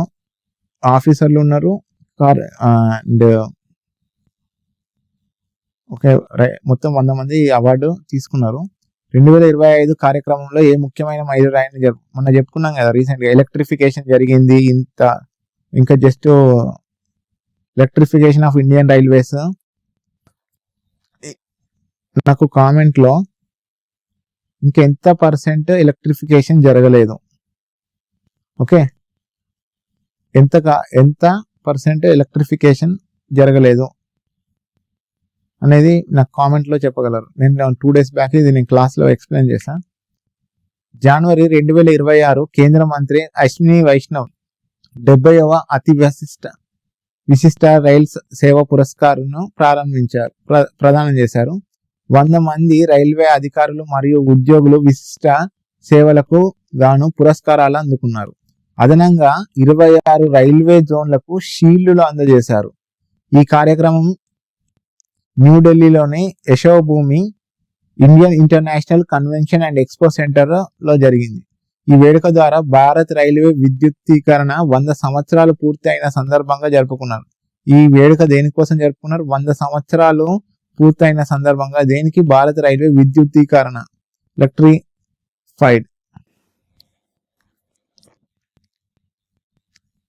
ఆఫీసర్లు ఉన్నారు అండ్ ఓకే మొత్తం 100 మంది ఈ అవార్డు తీసుకున్నారు. 2025 కార్యక్రమంలో ఏ ముఖ్యమైన మైలురాయిని మొన్న చెప్పుకున్నాం కదా రీసెంట్గా ఎలక్ట్రిఫికేషన్ జరిగింది. ఇంకా just electrification of Indian railways. నాకు కామెంట్లో ఇంకెంత పర్సెంట్ ఎలక్ట్రిఫికేషన్ జరగలేదు, ఓకే ఎంత పర్సెంట్ ఎలక్ట్రిఫికేషన్ జరగలేదు అనేది నాకు కామెంట్లో చెప్పగలరు. నేను 2 days బ్యాక్ ఇది నేను క్లాస్లో ఎక్స్ప్లెయిన్ చేశాను. జనవరి 2026 కేంద్ర మంత్రి అశ్విని వైష్ణవ్ 70వ అతి విశిష్ట రైల్ సేవ పురస్కార్ను ప్రదానం చేశారు. 100 మంది రైల్వే అధికారులు మరియు ఉద్యోగులు విశిష్ట సేవలకు గాను పురస్కారాలు అందుకున్నారు. అదనంగా 26 రైల్వే జోన్లకు షీల్డ్లు అందజేశారు. ఈ కార్యక్రమం న్యూఢిల్లీలోని Yashobhoomi Indian International convention and expo centre లో జరిగింది. ఈ వేడుక ద్వారా భారత్ రైల్వే విద్యుత్తీకరణ 100 సంవత్సరాలు పూర్తి అయిన సందర్భంగా జరుపుకున్నారు. ఈ వేడుక దేనికోసం జరుపుకున్నారు? 100 సంవత్సరాలు పూర్తయిన సందర్భంగా. దేనికి? భారత రైల్వే విద్యుత్తీకరణ, ఎలక్ట్రిఫైడ్.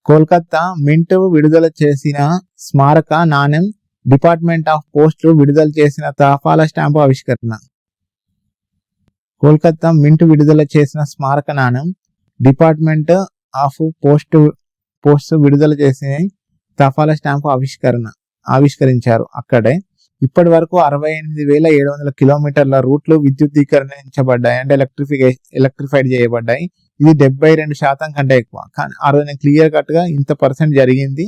కోల్కతా మింట్ విడుదల చేసిన స్మారక నాణెం, డిపార్ట్మెంట్ ఆఫ్ పోస్టులు విడుదల చేసిన తపాలా స్టాంపు ఆవిష్కరణ. కోల్కతా మింట్ విడుదల చేసిన స్మారక నాణెం, డిపార్ట్మెంట్ ఆఫ్ పోస్ట్ విడుదల చేసిన తపాలా స్టాంపు ఆవిష్కరించారు అక్కడే. ఇప్పటి వరకు 68,700 కిలోమీటర్ల రూట్లు విద్యుద్దీకరించబడ్డాయి, అంటే ఎలక్ట్రిఫైడ్ చేయబడ్డాయి. ఇది 72% కంటే ఎక్కువ. కానీ ఆ రోజు నేను క్లియర్ కట్ గా ఇంత పర్సెంట్ జరిగింది,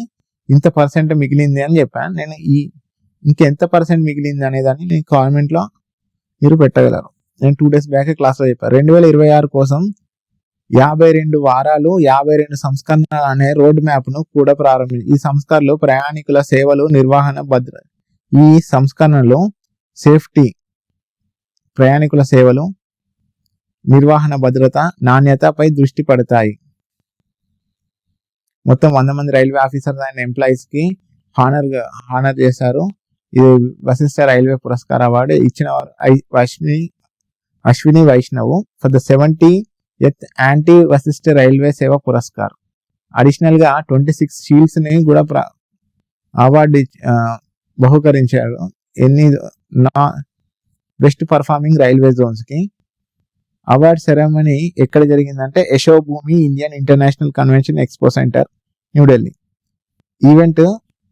ఇంత పర్సెంట్ మిగిలింది అని చెప్పాను. నేను ఇంకెంత పర్సెంట్ మిగిలింది అనేదాన్ని నేను కామెంట్ లో మీరు పెట్టగలరు. నేను 2 days బ్యాక్ క్లాస్లో చెప్పాను. 2026 కోసం 52 వారాలు 52 సంస్కరణలు అనే రోడ్ మ్యాప్ ను కూడా ప్రారంభించి ఈ సంస్కరణలు ప్రయాణికుల సేవలు, నిర్వహణ, భద్రత. ఈ సంస్కరణలో సేఫ్టీ, ప్రయాణికుల సేవలు, నిర్వహణ, భద్రత, నాణ్యతపై దృష్టి పడతాయి. మొత్తం 100 మంది రైల్వే ఆఫీసర్స్ అండ్ ఎంప్లాయీస్ కి హానర్ చేశారు. ఇది వశిష్ఠ రైల్వే పురస్కార్ అవార్డు ఇచ్చిన వారు Ashwini Vaishnaw for the 70th anti Vashishtha railway Seva Puraskar. Additional గా 26 షీల్డ్స్ ని కూడా అవార్డు బహుకరించారు. బెస్ట్ పర్ఫార్మింగ్ రైల్వే జోన్స్ కి. అవార్డ్ సెరమనీ ఎక్కడ జరిగిందంటే Yashobhoomi Indian International Convention Expo Centre, New Delhi. Event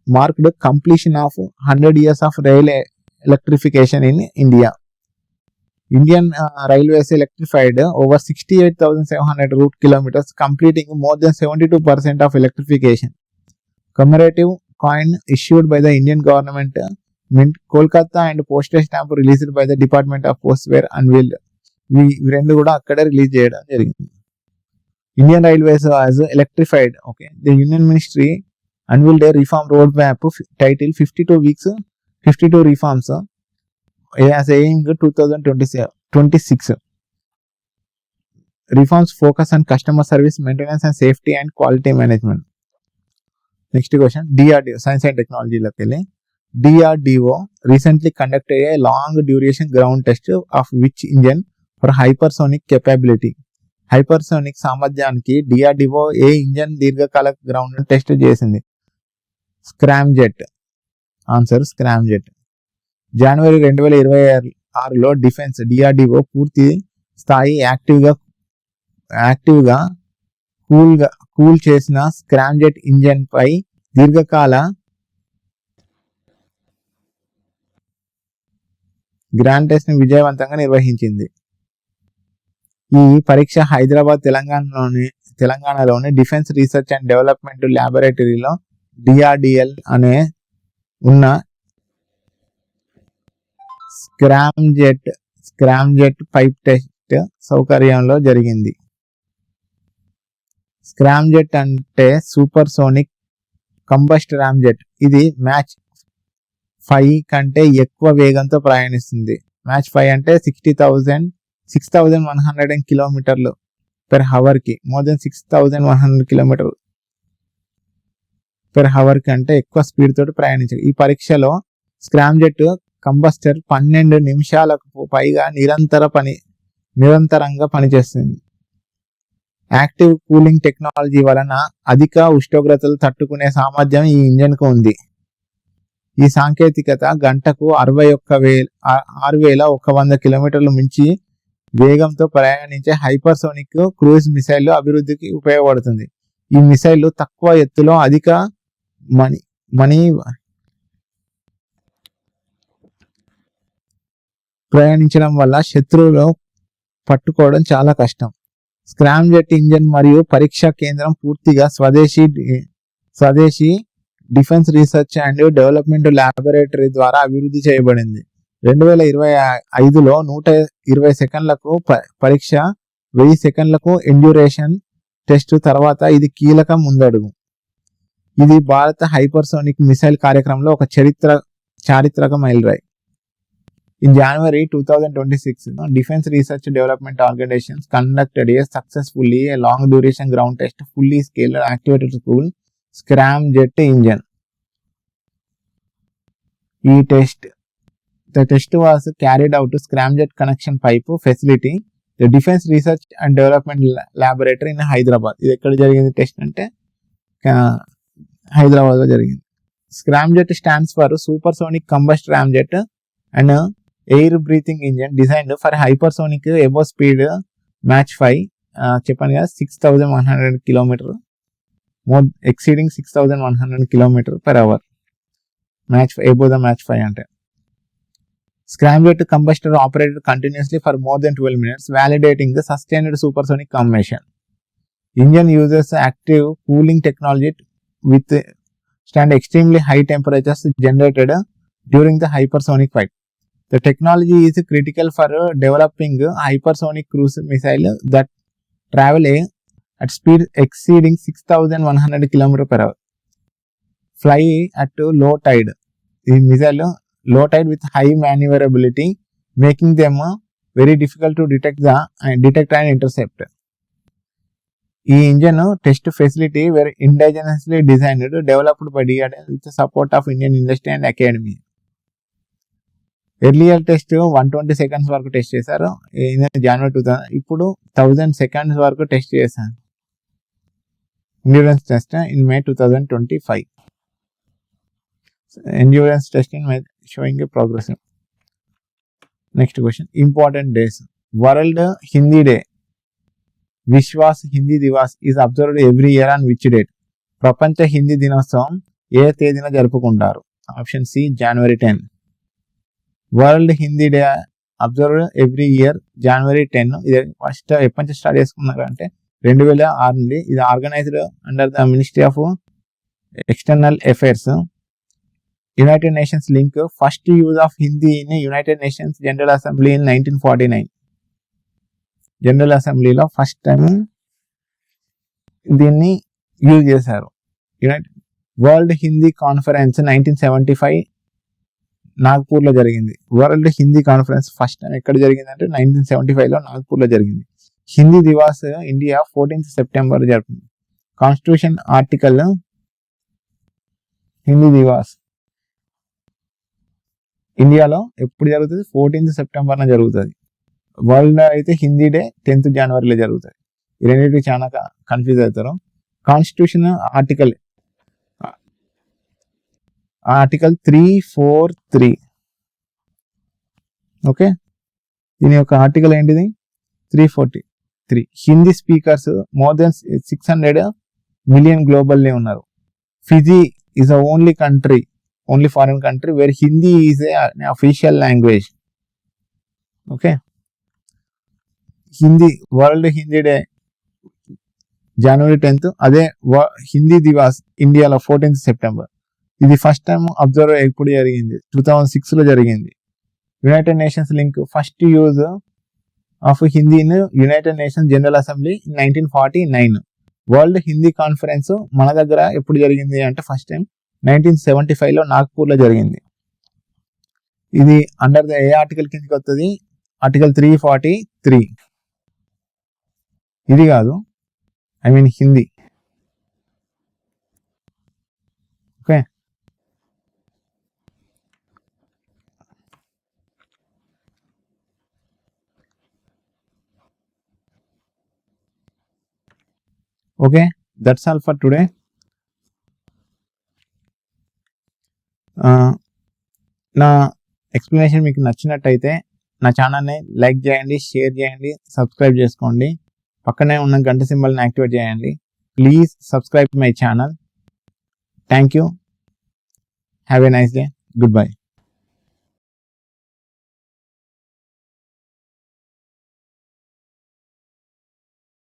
marked completion of 100 years of rail electrification in India. Indian Railways electrified over 68,700 route kilometers, completing more than 72% of electrification. Commemorative coin issued by the Indian government, Mint, Kolkata and postage stamp released by the Department of Posts were unveiled. We rendu kuda akkade release cheyadam jarigindi. Indian Railways as electrified. Okay, the Union Ministry unveiled a reform roadmap titled 52 reforms. As aimed 2026. Reforms focus on customer service, maintenance and safety and quality management. Next question. DRDO, Science and Technology lakeli. DRDO recently conducted a long duration ground test of which engine for hypersonic capability. Hypersonic సామర్థ్యానికి DRDO ఏ engine దీర్ఘకాల ground test చేసింది? Scramjet. Answer scramjet. జనవరి 2026 2006లో defence DRDO పూర్తి స్థాయి యాక్టివ్గా cool చేసిన స్క్రామ్జెట్ ఇంజన్ పై దీర్ఘకాల గ్రాండ్ టెస్ట్ ని విజయవంతంగా నిర్వహించింది. ఈ పరీక్ష హైదరాబాద్ తెలంగాణలోని డిఫెన్స్ రీసెర్చ్ అండ్ డెవలప్మెంట్ ల్యాబొరేటరీలో డిఆర్డిఎల్ అనే ఉన్న స్క్రామ్జెట్ పైప్ టెస్ట్ సౌకర్యంలో జరిగింది. స్క్రామ్జెట్ అంటే సూపర్ సోనిక్ కంబస్ట్ రామ్జెట్. ఇది మ్యాచ్ 5 కంటే ఎక్కువ వేగంతో ప్రయాణిస్తుంది. మ్యాచ్ 5 అంటే 6100 కిలోమీటర్లు పెర్ హవర్ కి, more than 6100 kilometre per hour కి అంటే ఎక్కువ స్పీడ్ తోటి ప్రయాణించారు. ఈ పరీక్షలో స్క్రామ్జెట్ కంబస్టర్ 12 నిమిషాలకు పైగా నిరంతరంగా పనిచేస్తుంది. యాక్టివ్ కూలింగ్ టెక్నాలజీ వలన అధిక ఉష్ణోగ్రతలు తట్టుకునే సామర్థ్యం ఈ ఇంజన్ కు ఉంది. ఈ సాంకేతికత గంటకు 6100 కిలోమీటర్లు మించి వేగంతో ప్రయాణించే హైపర్సోనిక్ క్రూయిజ్ మిసైల్ అభివృద్ధికి ఉపయోగపడుతుంది. ఈ మిసైల్ తక్కువ ఎత్తులో అధిక ప్రయాణించడం వల్ల శత్రువులు పట్టుకోవడం చాలా కష్టం. స్క్రామ్జెట్ ఇంజన్ మరియు పరీక్షా కేంద్రం పూర్తిగా స్వదేశీ defence research and development laboratory ద్వారా అభివృద్ధి చేయబడింది. 2025లో 120 సెకండ్లకు పరీక్ష, 1000 సెకండ్లకు ఎండ్యూరేషన్ టెస్ట్ తర్వాత ఇది కీలక ముందడుగు. ఇది భారత హైపర్సోనిక్ మిసైల్ కార్యక్రమంలో ఒక చారిత్రక మైలురాయి. In January 2026, Defense Research Development Organizations conducted a long duration ground test fully scaled activated school scramjet engine. The test was carried out to scramjet connection pipe facility, the Defense Research and Development Laboratory in Hyderabad. ఇది ఎక్కడ జరిగింది test అంటే హైదరాబాద్ లో జరిగింది. Scramjet stands for Supersonic Combust Ramjet and air breathing engine designed for hypersonic above speed Mach 5 చెప్పాను కదా 6100 kilometre, more exceeding 6100 kilometre per hour. Mach above the Mach 5 అంటే. Scramjet combustor operated continuously for more than 12 minutes, validating the sustained supersonic combustion. Engine uses active cooling technology with stand extremely high temperatures generated during the hypersonic flight. The technology is critical for developing hypersonic cruise missile that travel at speed exceeding 6100 km per hour. Fly at low tide. The missile low tide with high maneuverability, making them very difficult to detect and intercept. ఈ engine test facility were indigenously designed, developed by DRDL with the support of Indian industry and academy. Earlier test 120 seconds వరకు test చేశారు జనవరి 2000. ఇప్పుడు 1000 seconds వరకు test చేశాను endurance test in May 2025. Endurance test in May showing a progress. Next question, important days. World Hindi day, Vishwas Hindi Divas is observed every year on which date? ప్రపంచ హిందీ దినోత్సవం ఏ తేదీన జరుపుకుంటారు? Option C January 10. World Hindi day observe every year January 10. ఇది first ఎప్పటి నుంచి start చేసుకున్నారు అంటే 2006 నుండి. ఇది organised under the Ministry of External Affairs. United Nations link first use of Hindi in United Nations General Assembly in 1949. General అసెంబ్లీలో first time దీన్ని use చేశారు. వరల్డ్ హిందీ కాన్ఫరెన్స్ 1975 నాగ్పూర్లో జరిగింది. World Hindi conference first time ఎక్కడ జరిగింది అంటే 1975లో నాగ్పూర్లో జరిగింది. Hindi Divas India 14th September జరుపుకుంది. కాన్స్టిట్యూషన్ ఆర్టికల్ హిందీ దివాస్ ఇండియాలో ఎప్పుడు జరుగుతుంది? 14th సెప్టెంబర్న జరుగుతుంది. వరల్డ్ అయితే హిందీ డే 10th జనవరిలో జరుగుతుంది. ఈ రెండింటికి చాలా కన్ఫ్యూజ్ అవుతారు. కాన్స్టిట్యూషన్ ఆర్టికల్ 343 ఓకే, దీని యొక్క ఆర్టికల్ ఏంటిది 343. Hindi speakers more than 600 million globally ఉన్నారు. Fiji is the only foreign country where Hindi is a official language. Okay, Hindi world Hindi day January 10th, అదే హిందీ దివాస్ ఇండియాలో 14th September. ఇది ఫస్ట్ టైం అబ్జర్వ్ ఎప్పుడు జరిగింది 2006లో జరిగింది. United Nations link first use of Hindi in United Nations General assembly 1949. World Hindi conference మన దగ్గర ఎప్పుడు జరిగింది అంటే ఫస్ట్ టైం 1975లో నాగ్పూర్లో జరిగింది. ఇది అండర్ ద ఏ ఆర్టికల్ కిందకి వస్తుంది, ఆర్టికల్ 343. ఇది కాదు, I mean Hindi. Okay, okay, that's all for today. నా ఎక్స్ప్లెనేషన్ మీకు నచ్చినట్టయితే నా ఛానల్ని లైక్ చేయండి, షేర్ చేయండి, సబ్స్క్రైబ్ చేసుకోండి. పక్కనే ఉన్న గంట సింబల్ని యాక్టివేట్ చేయండి. Please subscribe my channel. Thank you. Have a nice day. Good bye.